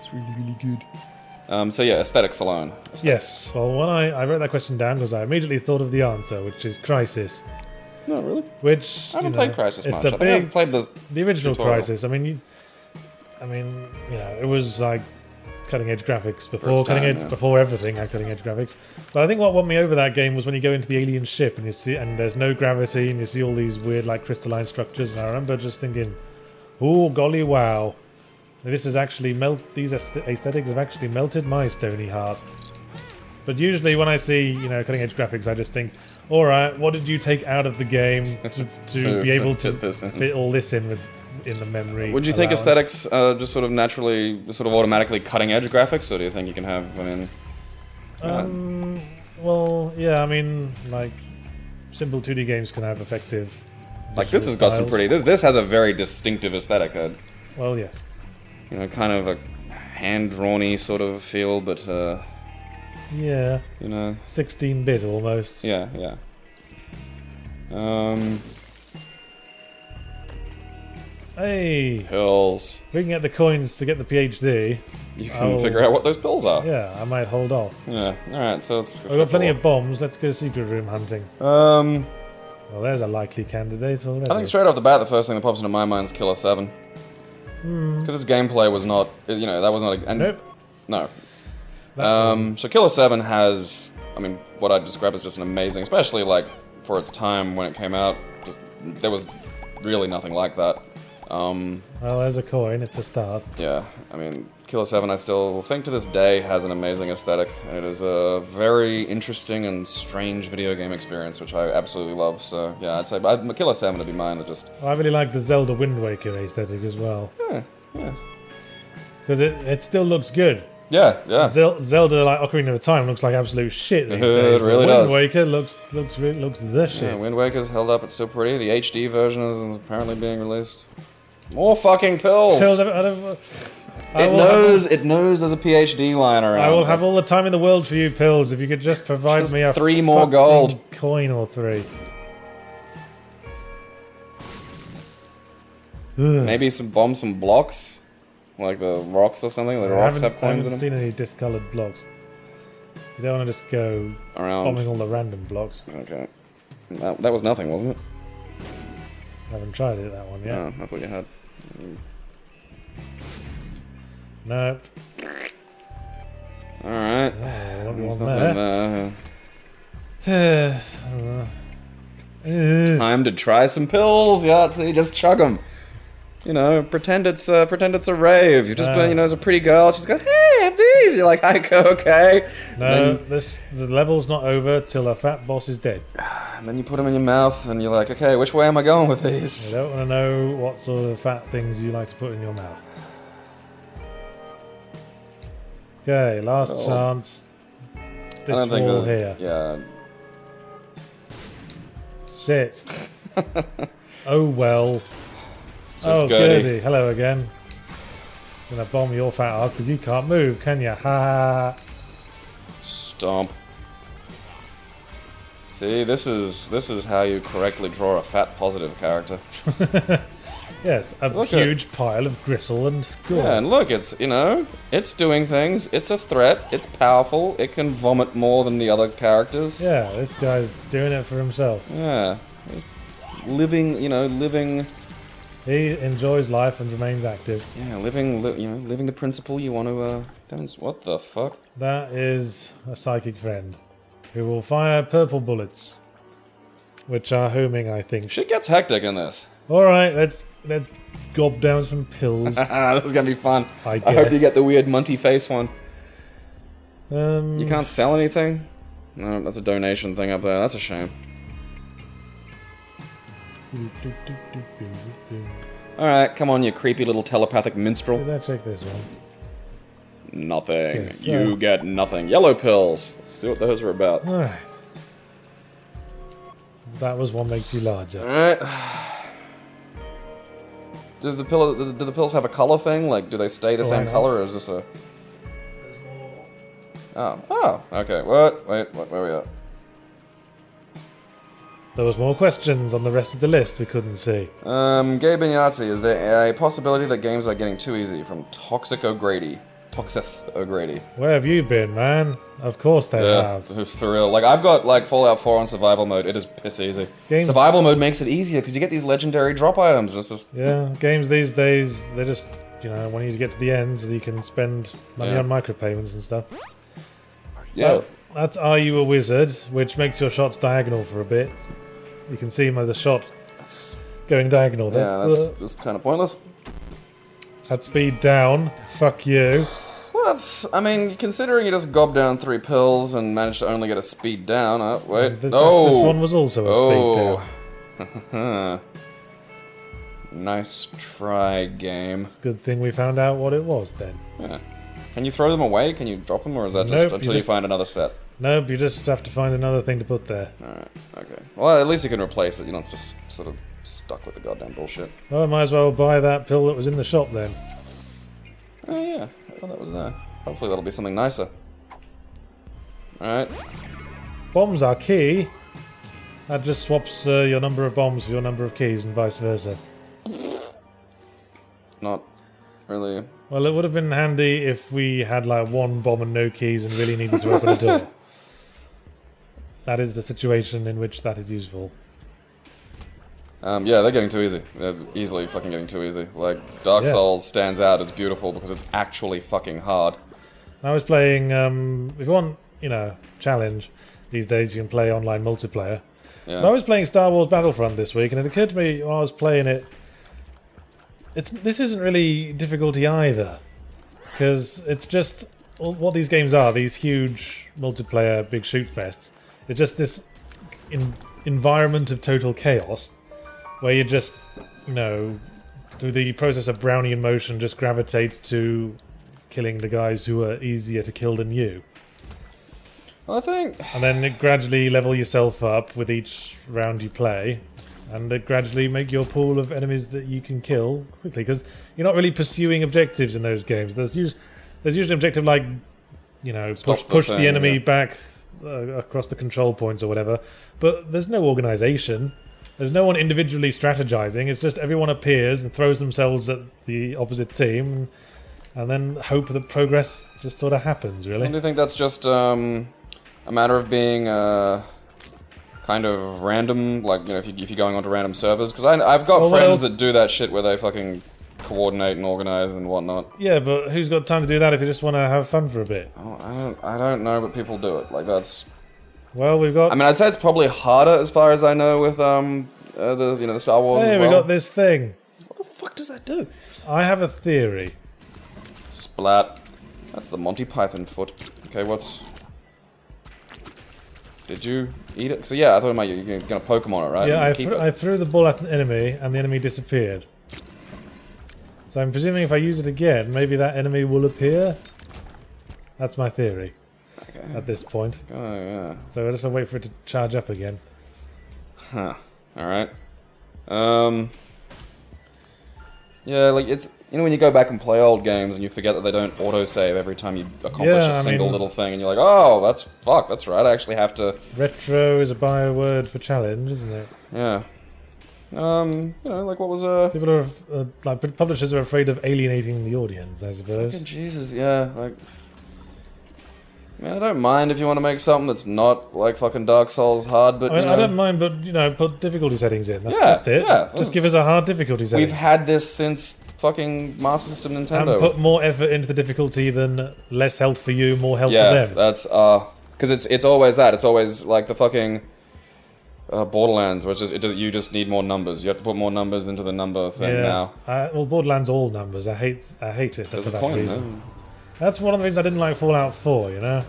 Speaker 2: It's really good. So yeah, aesthetics alone. Aesthetics.
Speaker 1: Yes. Well, when I wrote that question down because I immediately thought of the answer, which is Crisis.
Speaker 2: No, really?
Speaker 1: Which
Speaker 2: I haven't played Crisis much.
Speaker 1: It's a big.
Speaker 2: I've played
Speaker 1: the original
Speaker 2: tutorial.
Speaker 1: Crisis. I mean, you know, it was like cutting edge graphics before everything had cutting edge graphics. But I think what won me over that game was when you go into the alien ship and you see, and there's no gravity and you see all these weird like crystalline structures. And I remember just thinking, oh golly wow, this is actually these aesthetics have actually melted my stony heart. But usually when I see, you know, cutting edge graphics, I just think, all right, what did you take out of the game to be able to fit all this in the memory?
Speaker 2: Would you think aesthetics just sort of naturally, sort of automatically cutting edge graphics, or do you think you can have? I mean,
Speaker 1: well, yeah, I mean, like simple 2D games can have effective.
Speaker 2: Like this has got some pretty. This has a very distinctive aesthetic.
Speaker 1: Well, yes.
Speaker 2: You know, kind of a hand-drawn-y sort of feel, but.
Speaker 1: Yeah.
Speaker 2: You know.
Speaker 1: 16-bit almost.
Speaker 2: Yeah, yeah.
Speaker 1: Hey.
Speaker 2: Pills.
Speaker 1: We can get the coins to get the PhD.
Speaker 2: You can figure out what those pills are.
Speaker 1: Yeah, I might hold off.
Speaker 2: Yeah. All right. So let's
Speaker 1: We've got plenty of bombs. Let's go secret room hunting. Well, there's a likely candidate already.
Speaker 2: I think straight off the bat, the first thing that pops into my mind is Killer 7. Because its gameplay was not, you know, that was not a... And,
Speaker 1: Nope.
Speaker 2: No. So Killer 7 has, I mean, what I'd describe as just an amazing, especially, like, for its time when it came out, just, there was really nothing like that.
Speaker 1: Well, there's a coin, it's a start.
Speaker 2: Yeah, I mean, Killer 7, I still think to this day has an amazing aesthetic. It is a very interesting and strange video game experience, which I absolutely love. So, yeah, I'd say Killer 7 would be mine. It just...
Speaker 1: I really like the Zelda Wind Waker aesthetic as well.
Speaker 2: Yeah.
Speaker 1: Because it still looks good.
Speaker 2: Yeah.
Speaker 1: Zelda, like Ocarina of Time, looks like absolute shit these days.
Speaker 2: It really
Speaker 1: Wind
Speaker 2: does.
Speaker 1: Waker looks the shit.
Speaker 2: Yeah, Wind Waker's held up, it's still pretty. The HD version is apparently being released. More fucking pills! It knows there's a PhD line around.
Speaker 1: I will have all the time in the world for you, Pills, if you could just provide me a
Speaker 2: 3 more gold
Speaker 1: coin or 3.
Speaker 2: Maybe some blocks? Like the rocks or something? The rocks have coins in them?
Speaker 1: I haven't seen any discoloured blocks. You don't want to just go
Speaker 2: around
Speaker 1: bombing all the random blocks.
Speaker 2: Okay. That was nothing, wasn't it?
Speaker 1: I haven't tried it, that one yet.
Speaker 2: Oh, I thought you had.
Speaker 1: Nope.
Speaker 2: Alright.
Speaker 1: Oh,
Speaker 2: There's
Speaker 1: nothing
Speaker 2: there. Time to try some pills, Yahtzee, just chug them. You know, pretend it's a rave. You just, you know, as a pretty girl, she's going, hey, have these. You're like, okay.
Speaker 1: No, the level's not over till a fat boss is dead.
Speaker 2: And then you put them in your mouth, and you're like, okay, which way am I going with these?
Speaker 1: You don't want to know what sort of fat things you like to put in your mouth. Okay, last chance. This wall here.
Speaker 2: Yeah.
Speaker 1: Shit. Oh well.
Speaker 2: Just
Speaker 1: goody. Hello again. Gonna bomb your fat ass because you can't move, can ya? Ha!
Speaker 2: Stomp. See, this is how you correctly draw a fat positive character.
Speaker 1: Yes, a huge pile of gristle and gore.
Speaker 2: Yeah, and look, it's, you know, it's doing things. It's a threat. It's powerful. It can vomit more than the other characters.
Speaker 1: Yeah, this guy's doing it for himself.
Speaker 2: Yeah, he's living.
Speaker 1: He enjoys life and remains active.
Speaker 2: Yeah, living the principle you want to demonstrate. What the fuck?
Speaker 1: That is a psychic friend who will fire purple bullets, which are homing, I think.
Speaker 2: Shit gets hectic in this.
Speaker 1: All right, let's gob down some pills.
Speaker 2: This is gonna be fun.
Speaker 1: I guess.
Speaker 2: I hope you get the weird Munty face one.
Speaker 1: You
Speaker 2: can't sell anything? No, that's a donation thing up there. That's a shame. Alright, come on, you creepy little telepathic minstrel.
Speaker 1: Did I check this one?
Speaker 2: Nothing.
Speaker 1: Yes,
Speaker 2: You get nothing. Yellow pills. Let's see what those are about.
Speaker 1: Alright. That was what makes you larger.
Speaker 2: Alright. Do the pills have a color thing? Like, do they stay the same color, or is this a... Oh, okay. What? Wait, where are we at?
Speaker 1: There was more questions on the rest of the list we couldn't see.
Speaker 2: Gabe and Yahtzee, is there a possibility that games are getting too easy? From Toxic O'Grady. Toxith O'Grady.
Speaker 1: Where have you been, man? Of course they have.
Speaker 2: For real. Like, I've got, like, Fallout 4 on survival mode. It is piss easy. Survival mode makes it easier, because you get these legendary drop items. It's just...
Speaker 1: Yeah, games these days, they just, you know, want you to get to the end so you can spend money on micropayments and stuff.
Speaker 2: Yeah.
Speaker 1: Well, that's Are You a Wizard, which makes your shots diagonal for a bit. You can see the shot going diagonal there.
Speaker 2: Yeah, that's kind of pointless.
Speaker 1: Had speed down. Fuck you.
Speaker 2: Well, that's... I mean, considering you just gobbed down 3 pills and managed to only get a speed down... wait.
Speaker 1: This one was also a speed down.
Speaker 2: Nice try, game.
Speaker 1: It's a good thing we found out what it was then.
Speaker 2: Yeah. Can you throw them away? Can you drop them? Or is that just until you find another set?
Speaker 1: Nope, you just have to find another thing to put there.
Speaker 2: Alright, okay. Well, at least you can replace it. You're not just sort of stuck with the goddamn bullshit.
Speaker 1: Well, I might as well buy that pill that was in the shop then.
Speaker 2: Oh, yeah. Oh, that was there. Hopefully that'll be something nicer. Alright.
Speaker 1: Bombs are key. That just swaps your number of bombs for your number of keys and vice versa.
Speaker 2: Not really.
Speaker 1: Well, it would have been handy if we had like 1 bomb and no keys and really needed to open a door. That is the situation in which that is useful.
Speaker 2: Yeah, they're getting too easy. They're easily fucking getting too easy. Like, Dark Souls stands out as beautiful because it's actually fucking hard.
Speaker 1: I was playing, if you want, challenge, these days you can play online multiplayer.
Speaker 2: Yeah.
Speaker 1: But I was playing Star Wars Battlefront this week, and it occurred to me while I was playing it, this isn't really difficulty either. Because it's just, what these games are, these huge multiplayer big shoot fests, it's just this environment of total chaos, where you just, through the process of Brownian motion, just gravitate to killing the guys who are easier to kill than you.
Speaker 2: I think...
Speaker 1: And then gradually level yourself up with each round you play, and gradually make your pool of enemies that you can kill quickly, because you're not really pursuing objectives in those games. There's usually an objective like, push the enemy back across the control points or whatever, but there's no organisation. There's no one individually strategizing. It's just everyone appears and throws themselves at the opposite team, and then hope that progress just sort of happens, really.
Speaker 2: Do you think that's just a matter of being kind of random, like, if you're going onto random servers? Because I've got friends that do that shit where they fucking coordinate and organize and whatnot.
Speaker 1: Yeah, but who's got time to do that if you just want to have fun for a bit?
Speaker 2: Oh, I don't know, but people do it. Like, that's...
Speaker 1: Well, we've got...
Speaker 2: I mean, I'd say it's probably harder as far as I know with the Star Wars as well.
Speaker 1: Hey, we got this thing.
Speaker 2: What the fuck does that do?
Speaker 1: I have a theory.
Speaker 2: Splat. That's the Monty Python foot. Okay, what's... Did you eat it? So yeah, I thought you're gonna Pokemon it, right?
Speaker 1: Yeah, I threw the ball at the enemy, and the enemy disappeared. So I'm presuming if I use it again, maybe that enemy will appear? That's my theory.
Speaker 2: Okay.
Speaker 1: At this point.
Speaker 2: Oh, yeah.
Speaker 1: So we'll just wait for it to charge up again.
Speaker 2: Huh. Alright. Yeah, like, it's... when you go back and play old games and you forget that they don't autosave every time you accomplish a single little thing, and you're like, oh, that's right, I actually have to...
Speaker 1: Retro is a byword for challenge, isn't it?
Speaker 2: Yeah. Like, what was
Speaker 1: People are, publishers are afraid of alienating the audience, I suppose.
Speaker 2: Fucking Jesus, yeah, like... I don't mind if you want to make something that's not, like, fucking Dark Souls hard, but,
Speaker 1: I don't mind, but, put difficulty settings in. That's it.
Speaker 2: Yeah.
Speaker 1: Just give us a hard difficulty setting.
Speaker 2: We've had this since fucking Master System Nintendo.
Speaker 1: And put more effort into the difficulty than less health for you, more health for them.
Speaker 2: Yeah, that's, because it's always that. It's always, like, the fucking... Borderlands, which is you just need more numbers. You have to put more numbers into the number thing now.
Speaker 1: Well, Borderlands all numbers. I hate it. That's
Speaker 2: a point,
Speaker 1: reason. That's one of the reasons I didn't like Fallout 4.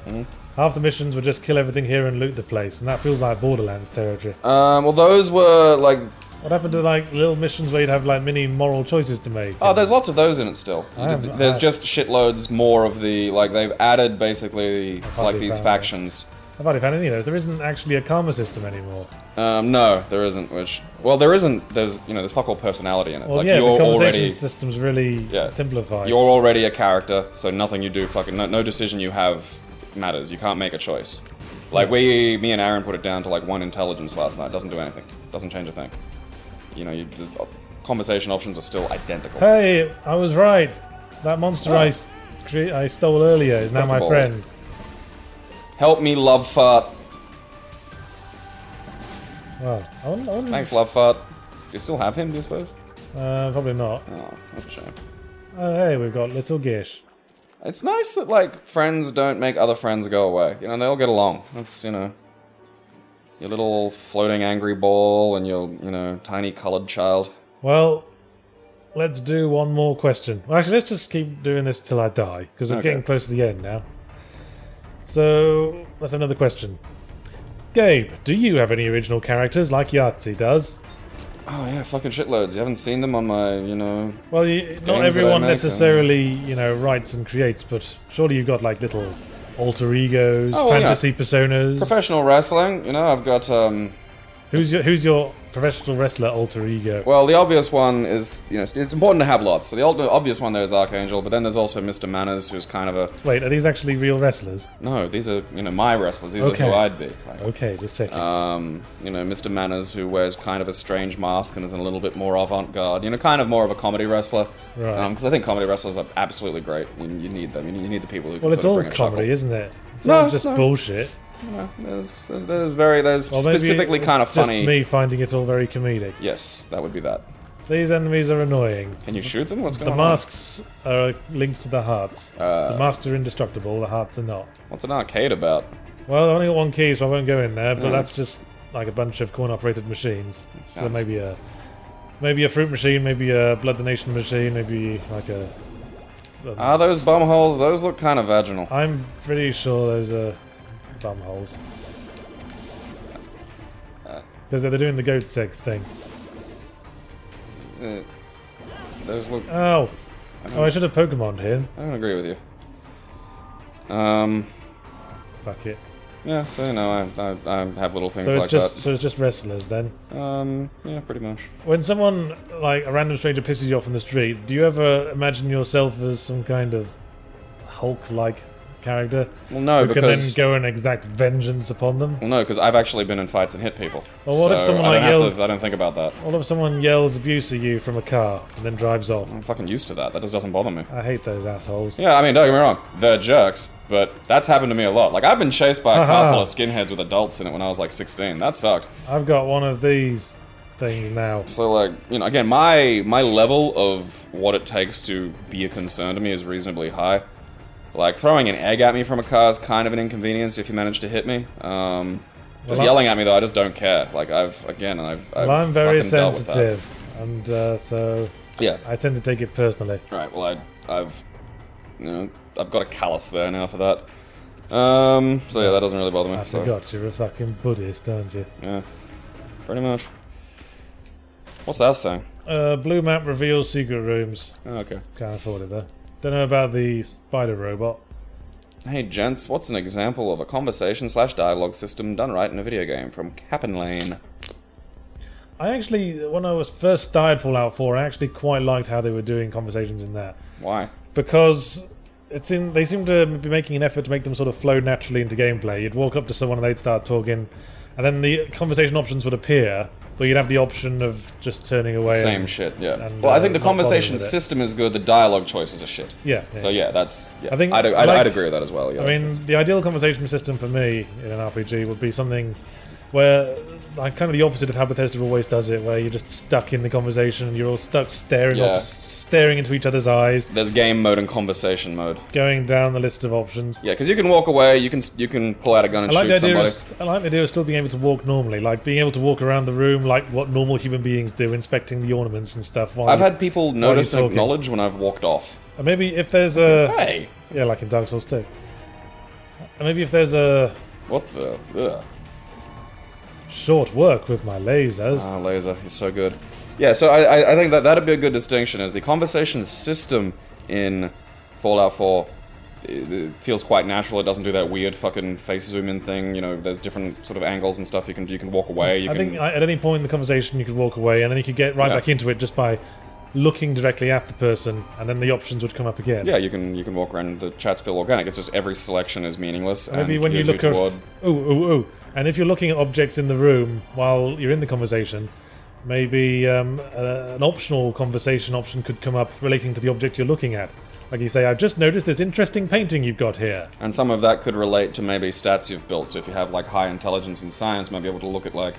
Speaker 1: Half the missions were just kill everything here and loot the place, and that feels like Borderlands territory.
Speaker 2: Well, those were like...
Speaker 1: What happened to like little missions where you'd have like mini moral choices to make?
Speaker 2: Oh, there's lots of those in it still. There's just shitloads more of the they've added basically like these factions.
Speaker 1: I've hardly found any of those. There isn't actually a karma system anymore.
Speaker 2: No, there isn't. There isn't. There's there's fuck all personality in it.
Speaker 1: Well,
Speaker 2: like,
Speaker 1: yeah,
Speaker 2: you're
Speaker 1: the conversation
Speaker 2: already
Speaker 1: system's really simplified.
Speaker 2: You're already a character, so nothing you do no decision you have matters. You can't make a choice. Like me and Aaron put it down to like 1 intelligence last night. Doesn't do anything. Doesn't change a thing. The conversation options are still identical.
Speaker 1: Hey, I was right. That monster I stole earlier is now my friend.
Speaker 2: Help me, love fart.
Speaker 1: Well, I wonder
Speaker 2: Thanks, love fart. Do you still have him, do you suppose?
Speaker 1: Probably not.
Speaker 2: Oh, that's a shame.
Speaker 1: Oh, hey, we've got Little Gish.
Speaker 2: It's nice that, like, friends don't make other friends go away. They all get along. That's, your little floating angry ball and your, tiny coloured child.
Speaker 1: Well, let's do one more question. Well, actually, let's just keep doing this till I die, because we're getting close to the end now. So, that's another question. Gabe, do you have any original characters like Yahtzee does?
Speaker 2: Oh yeah, fucking shitloads. You haven't seen them on my,
Speaker 1: Well, not everyone necessarily, writes and creates, but surely you've got like little alter egos, fantasy personas.
Speaker 2: Professional wrestling, I've got
Speaker 1: Who's your professional wrestler alter ego?
Speaker 2: Well, the obvious one is, it's important to have lots. So the obvious one there is Archangel, but then there's also Mr. Manners, who's kind of a...
Speaker 1: Wait, are these actually real wrestlers?
Speaker 2: No, these are, my wrestlers. These are who I'd be.
Speaker 1: Okay, just checking.
Speaker 2: Mr. Manners, who wears kind of a strange mask and is a little bit more avant-garde. Kind of more of a comedy wrestler.
Speaker 1: Right.
Speaker 2: Because I think comedy wrestlers are absolutely great. You need them. You need the people who
Speaker 1: Well, it's all comedy, isn't it? It's not just bullshit.
Speaker 2: There's
Speaker 1: Well, maybe
Speaker 2: specifically kind of
Speaker 1: it's just
Speaker 2: funny.
Speaker 1: me finding it all very comedic.
Speaker 2: Yes, that would be that.
Speaker 1: These enemies are annoying.
Speaker 2: Can you shoot them? What's
Speaker 1: The
Speaker 2: going on?
Speaker 1: masks are linked to the hearts. The masks are indestructible, the hearts are not.
Speaker 2: What's an arcade about?
Speaker 1: Well, I've only got one key, so I won't go in there, but
Speaker 2: Mm.
Speaker 1: that's just like a bunch of coin-operated machines. So
Speaker 2: Sounds-
Speaker 1: maybe a fruit machine, maybe a blood donation machine, maybe like a...
Speaker 2: Ah, those bum holes, those look kind of vaginal.
Speaker 1: I'm pretty sure those are bum holes. Because they're doing the goat sex thing.
Speaker 2: Those look...
Speaker 1: Oh! Oh, I should have Pokemon'd him.
Speaker 2: I don't agree with you.
Speaker 1: Fuck it.
Speaker 2: Yeah, so you know, I have little things
Speaker 1: So
Speaker 2: like
Speaker 1: it's just wrestlers then.
Speaker 2: that. Yeah, pretty much.
Speaker 1: When someone, like a random stranger, pisses you off on the street, do you ever imagine yourself as some kind of Hulk-like character?
Speaker 2: Well, no,
Speaker 1: who can then
Speaker 2: because...
Speaker 1: go and exact vengeance upon them?
Speaker 2: Well, no, because I've actually been in fights and hit people.
Speaker 1: Well, what if
Speaker 2: So
Speaker 1: someone,
Speaker 2: I
Speaker 1: like,
Speaker 2: don't have
Speaker 1: yells-
Speaker 2: to, I don't think about that.
Speaker 1: What if someone yells abuse at you from a car and then drives off?
Speaker 2: I'm fucking used to that. That just doesn't bother me.
Speaker 1: I hate those assholes.
Speaker 2: Yeah, I mean, don't get me wrong, they're jerks, but that's happened to me a lot. Like, I've been chased by a car full of skinheads with adults in it when I was like 16. That sucked.
Speaker 1: I've got one of these things now.
Speaker 2: So, like, you know, again, my level of what it takes to be a concern to me is reasonably high. Like, throwing an egg at me from a car is kind of an inconvenience if you manage to hit me. Just yelling at me, though, I just don't care. Like, I've
Speaker 1: Well, I'm very
Speaker 2: fucking dealt with that.
Speaker 1: sensitive, and so
Speaker 2: Yeah.
Speaker 1: I tend to take it personally.
Speaker 2: Right, well, I've got a callus there now for that. So yeah, that doesn't really bother me.
Speaker 1: I
Speaker 2: So,
Speaker 1: forgot you're a fucking Buddhist, aren't you?
Speaker 2: yeah, pretty much. What's that thing?
Speaker 1: Blue map reveals secret rooms.
Speaker 2: Oh, okay.
Speaker 1: Can't afford it though. Don't know about the spider robot.
Speaker 2: Hey gents, what's an example of a conversation/dialogue system done right in a video game from Cap'n Lane?
Speaker 1: I actually, when I was first started Fallout 4, I actually quite liked how they were doing conversations in that.
Speaker 2: Why?
Speaker 1: Because they seem to be making an effort to make them sort of flow naturally into gameplay. You'd walk up to someone and they'd start talking, and then the conversation options would appear, but you'd have the option of just turning away.
Speaker 2: Same shit, yeah.
Speaker 1: and,
Speaker 2: Well, I think the
Speaker 1: not bothering
Speaker 2: conversation
Speaker 1: with it.
Speaker 2: system is good, the dialogue choices are shit.
Speaker 1: Yeah.
Speaker 2: So yeah, that's... Yeah.
Speaker 1: I think
Speaker 2: I'd
Speaker 1: I liked-
Speaker 2: agree with that as well, yeah.
Speaker 1: I mean, the ideal conversation system for me in an RPG would be something where, like, kind of the opposite of how Bethesda always does it, where you're just stuck in the conversation and you're all stuck staring
Speaker 2: Yeah.
Speaker 1: staring into each other's eyes,
Speaker 2: There's game mode and conversation mode.
Speaker 1: going down the list of options.
Speaker 2: Yeah, because you can walk away, you can pull out a gun and shoot somebody.
Speaker 1: I like the idea of still being able to walk normally, like being able to walk around the room like what normal human beings do, inspecting the ornaments and stuff.
Speaker 2: I've had people notice and
Speaker 1: talking.
Speaker 2: acknowledge when I've walked off.
Speaker 1: And maybe if there's a...
Speaker 2: Hey!
Speaker 1: Yeah, like in Dark Souls 2. And maybe if there's a
Speaker 2: What the... Ugh.
Speaker 1: short work with my lasers.
Speaker 2: Ah, laser, you're so good. Yeah, so I think that'd be a good distinction, is the conversation system in Fallout 4 it feels quite natural. It doesn't do that weird fucking face zoom in thing. You know, there's different sort of angles and stuff. You can walk away.
Speaker 1: I think at any point in the conversation you could walk away and then you could get right
Speaker 2: Yeah.
Speaker 1: back into it just by looking directly at the person, and then the options would come up again.
Speaker 2: Yeah, you can walk around. The chats feel organic. It's just every selection is meaningless.
Speaker 1: Maybe
Speaker 2: and
Speaker 1: when you
Speaker 2: gears
Speaker 1: look
Speaker 2: toward...
Speaker 1: ooh, and if you're looking at objects in the room while you're in the conversation, maybe an optional conversation option could come up relating to the object you're looking at. Like you say, I've just noticed this interesting painting you've got here.
Speaker 2: And some of that could relate to maybe stats you've built. So if you have like high intelligence in science, might be able to look at like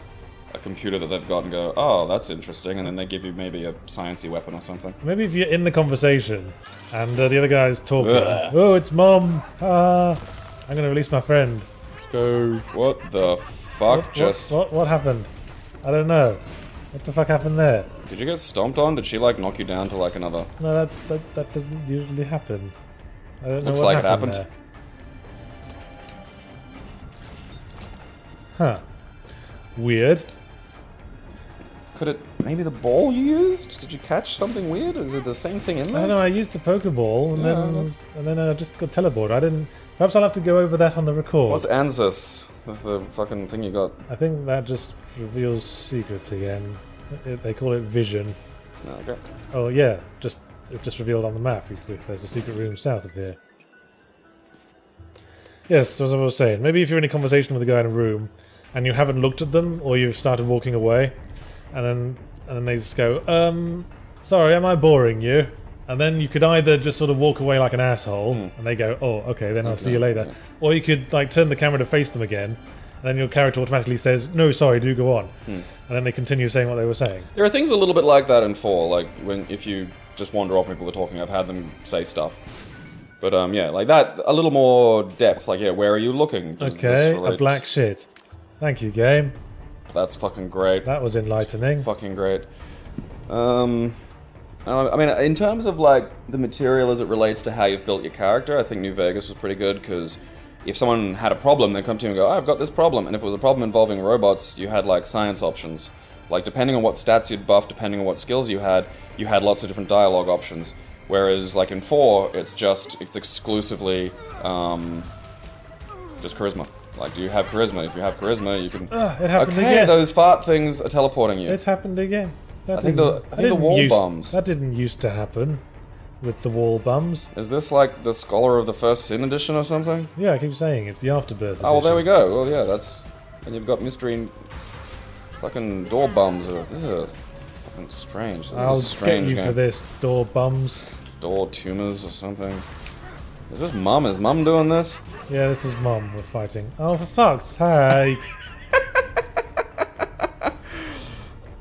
Speaker 2: a computer that they've got and go, oh, that's interesting, and then they give you maybe a sciencey weapon or something.
Speaker 1: Maybe if you're in the conversation and the other guy's talking,
Speaker 2: Ugh.
Speaker 1: oh, it's Mom, I'm gonna release my friend.
Speaker 2: Go. What the fuck just...
Speaker 1: What happened? I don't know. What the fuck happened there?
Speaker 2: Did you get stomped on? Did she like knock you down to like another...
Speaker 1: No, that doesn't usually happen. I don't know
Speaker 2: Looks
Speaker 1: what
Speaker 2: like it happened.
Speaker 1: there. Huh. Weird.
Speaker 2: Could it... Maybe the ball you used? Did you catch something weird? Is it the same thing in
Speaker 1: I
Speaker 2: there?
Speaker 1: don't know, I used the Pokeball and
Speaker 2: Yeah,
Speaker 1: then I just got teleported. I didn't... Perhaps I'll have to go over that on the record.
Speaker 2: What's ANSYS? With the fucking thing you got?
Speaker 1: I think that just reveals secrets again. They call it vision.
Speaker 2: No, okay.
Speaker 1: Oh yeah, it just revealed on the map if there's a secret room south of here. Yes, as I was saying, maybe if you're in a conversation with a guy in a room and you haven't looked at them or you've started walking away, and then they just go, sorry, am I boring you? and then you could either just sort of walk away like an asshole, and they go, "Oh, okay, then I'll see you later," or you could like turn the camera to face them again, and then your character automatically says, "No, sorry, do go on," and then they continue saying what they were saying.
Speaker 2: There are things a little bit like that in 4, like if you just wander off people are talking, I've had them say stuff. But yeah, like that, a little more depth, like, yeah, where are you looking?
Speaker 1: Okay, a black shit. Thank you, game.
Speaker 2: That's fucking great.
Speaker 1: That was enlightening.
Speaker 2: Fucking great. I mean, in terms of, like, the material as it relates to how you've built your character, I think New Vegas was pretty good, because if someone had a problem, they'd come to you and go, oh, I've got this problem, and if it was a problem involving robots, you had, like, science options. Like, depending on what stats you'd buff, depending on what skills you had lots of different dialogue options. Whereas, like, in 4, it's exclusively, just charisma. Like, do you have charisma? If you have charisma, you can...
Speaker 1: it happened
Speaker 2: okay,
Speaker 1: again.
Speaker 2: those fart things are teleporting you.
Speaker 1: It happened again.
Speaker 2: I think the wall bums.
Speaker 1: That didn't used to happen with the wall bums.
Speaker 2: Is this like the Scholar of the First Sin edition or something?
Speaker 1: Yeah, I keep saying it's the Afterbirth edition.
Speaker 2: Oh, well, there we go. Well, yeah, that's... And you've got mystery and fucking door bums. Fucking strange.
Speaker 1: I'll
Speaker 2: strange
Speaker 1: get you
Speaker 2: game.
Speaker 1: for this, door bums.
Speaker 2: Door tumors or something. Is this Mum? Is Mum doing this?
Speaker 1: Yeah, this is Mum we're fighting. Oh, for fuck's sake.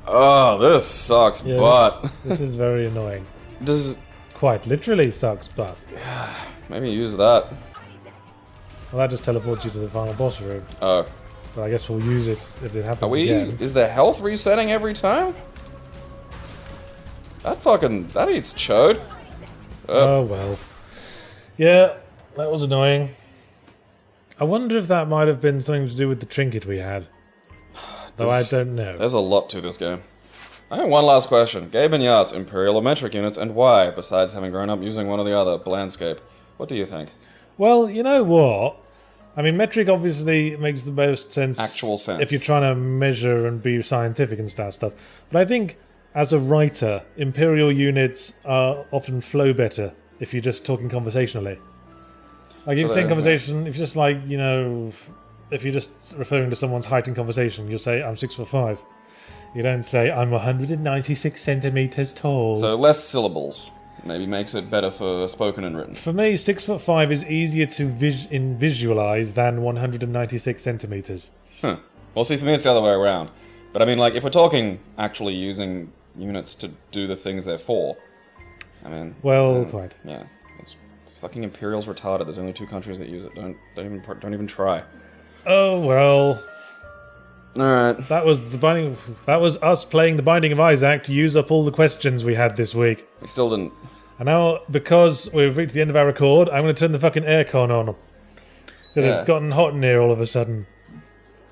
Speaker 2: Oh, this sucks
Speaker 1: Yeah,
Speaker 2: butt.
Speaker 1: This is very annoying.
Speaker 2: Does...
Speaker 1: Quite literally sucks butt.
Speaker 2: Maybe use that.
Speaker 1: Well, that just teleports you to the final boss room.
Speaker 2: Oh.
Speaker 1: But I guess we'll use it if it happens
Speaker 2: Are we...
Speaker 1: again.
Speaker 2: Is the health resetting every time? That eats chode.
Speaker 1: Oh, well. Yeah, that was annoying. I wonder if that might have been something to do with the trinket we had. Though I don't know.
Speaker 2: There's a lot to this game. I have one last question. Gabe and Yacht's Imperial or metric units, and why, besides having grown up using one or the other, landscape? What do you think?
Speaker 1: Well, you know what? I mean, metric obviously makes the most sense.
Speaker 2: Actual sense.
Speaker 1: If you're trying to measure and be scientific and stuff. But I think, as a writer, Imperial units often flow better if you're just talking conversationally. Like, if you're saying conversation, if you're just like, you know, if you're just referring to someone's height in conversation, you'll say, I'm 6'5". You don't say, I'm 196 centimeters tall.
Speaker 2: So less syllables. Maybe makes it better for spoken and written.
Speaker 1: For me, 6'5" is easier to visualize than 196 centimeters.
Speaker 2: Huh. Well, see, for me it's the other way around. But I mean, like, if we're talking actually using units to do the things they're for, I mean...
Speaker 1: Well, quite.
Speaker 2: Yeah. It's fucking Imperial's retarded. There's only 2 countries that use it. Don't even try.
Speaker 1: Oh, well...
Speaker 2: Alright.
Speaker 1: That was us playing the Binding of Isaac to use up all the questions we had this week.
Speaker 2: We still didn't...
Speaker 1: And now, because we've reached the end of our record, I'm going to turn the fucking aircon on. Because it's gotten hot in here all of a sudden.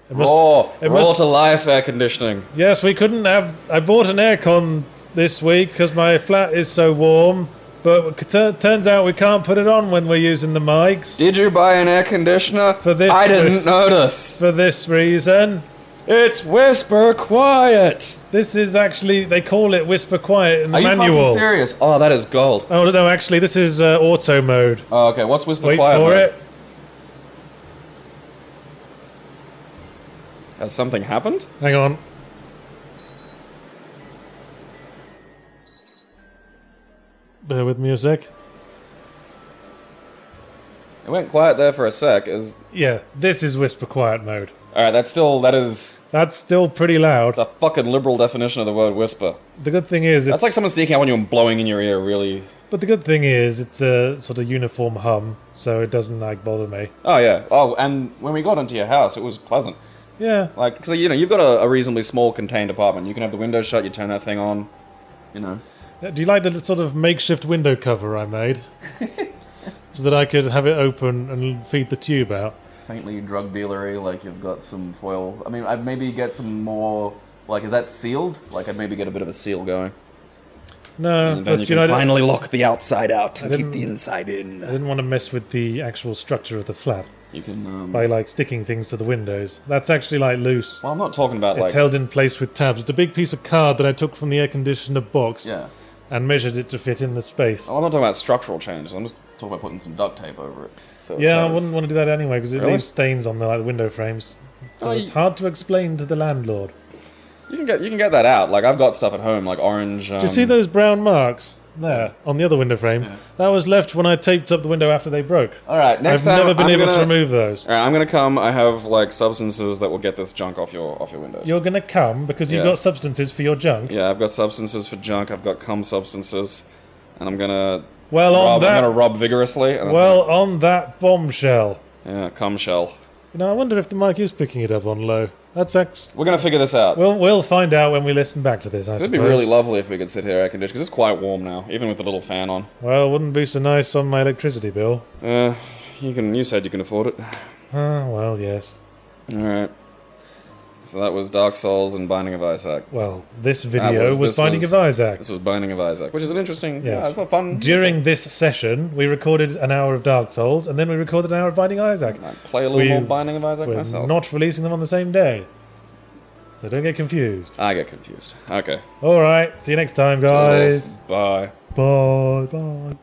Speaker 2: Raw to life air conditioning.
Speaker 1: Yes, we couldn't have... I bought an aircon this week because my flat is so warm. But it turns out we can't put it on when we're using the mics.
Speaker 2: Did you buy an air conditioner? I didn't notice.
Speaker 1: For this reason.
Speaker 2: It's whisper quiet.
Speaker 1: This is actually, they call it whisper quiet in the manual.
Speaker 2: Are you fucking serious? Oh, that is gold.
Speaker 1: Oh, no, actually, this is auto mode.
Speaker 2: Oh, okay. What's whisper
Speaker 1: Wait
Speaker 2: quiet
Speaker 1: for
Speaker 2: mode?
Speaker 1: it.
Speaker 2: Has something happened?
Speaker 1: Hang on. Bear with me a sec.
Speaker 2: It went quiet there for a sec.
Speaker 1: Yeah, this is whisper quiet mode.
Speaker 2: Alright, that's
Speaker 1: still pretty loud.
Speaker 2: It's a fucking liberal definition of the word whisper.
Speaker 1: The good thing is
Speaker 2: that's like someone sneaking out on you and blowing in your ear, really.
Speaker 1: But the good thing is it's a sort of uniform hum, so it doesn't like bother me.
Speaker 2: Oh yeah. Oh, and when we got into your house, it was pleasant.
Speaker 1: Yeah.
Speaker 2: Like, because, you know, you've got a reasonably small contained apartment. You can have the window shut, you turn that thing on, you know.
Speaker 1: Do you like the sort of makeshift window cover I made? So that I could have it open and feed the tube out.
Speaker 2: Faintly drug dealery, like you've got some foil. I mean, I'd maybe get some more, like, is that sealed? Like, I'd maybe get a bit of a seal going.
Speaker 1: No,
Speaker 2: and then
Speaker 1: but
Speaker 2: you can finally lock the outside out and keep the inside in.
Speaker 1: I didn't want to mess with the actual structure of the flat.
Speaker 2: You can,
Speaker 1: by, like, sticking things to the windows. That's actually, like, loose.
Speaker 2: Well, I'm not talking about,
Speaker 1: It's held in place with tabs. It's a big piece of card that I took from the air conditioner box.
Speaker 2: Yeah.
Speaker 1: And measured it to fit in the space.
Speaker 2: Oh, I'm not talking about structural changes. I'm just talking about putting some duct tape over it. So
Speaker 1: yeah, I wouldn't want to do that anyway because it leaves stains on the window frames. So
Speaker 2: Oh,
Speaker 1: it's hard to explain to the landlord.
Speaker 2: You can get that out. Like, I've got stuff at home, like orange.
Speaker 1: Do you see those brown marks? there, on the other window frame. That was left when I taped up the window after they broke.
Speaker 2: Alright, next
Speaker 1: I've
Speaker 2: time
Speaker 1: never been
Speaker 2: I'm
Speaker 1: able to
Speaker 2: gonna-
Speaker 1: remove those.
Speaker 2: Alright, I'm gonna come. I have, like, substances that will get this junk off your windows.
Speaker 1: You're gonna come because you've
Speaker 2: Yeah.
Speaker 1: got substances for your junk?
Speaker 2: Yeah, I've got substances for junk, I've got cum substances, and I'm gonna...
Speaker 1: Well, on
Speaker 2: I'm
Speaker 1: that...
Speaker 2: gonna rob vigorously. And
Speaker 1: Well, on that bombshell.
Speaker 2: yeah, cum shell.
Speaker 1: You know, I wonder if the mic is picking it up on low. That's actually...
Speaker 2: We're gonna figure this out.
Speaker 1: We'll find out when we listen back to this, I
Speaker 2: It'd
Speaker 1: suppose.
Speaker 2: be really lovely if we could sit here air conditioned, because it's quite warm now, even with the little fan on.
Speaker 1: Well, wouldn't be so nice on my electricity bill.
Speaker 2: You said you can afford it.
Speaker 1: Well, yes.
Speaker 2: Alright. So that was Dark Souls and Binding of Isaac.
Speaker 1: Well, this video was
Speaker 2: this
Speaker 1: Binding of Isaac.
Speaker 2: This was Binding of Isaac, which is an interesting...
Speaker 1: Yes.
Speaker 2: Yeah, it's a fun...
Speaker 1: During this session, we recorded an hour of Dark Souls, and then we recorded an hour of Binding of Isaac.
Speaker 2: I play a little more Binding of Isaac
Speaker 1: We're
Speaker 2: myself.
Speaker 1: not releasing them on the same day. So don't get confused.
Speaker 2: I get confused. Okay.
Speaker 1: Alright, see you next time, guys.
Speaker 2: Bye.
Speaker 1: Bye, bye.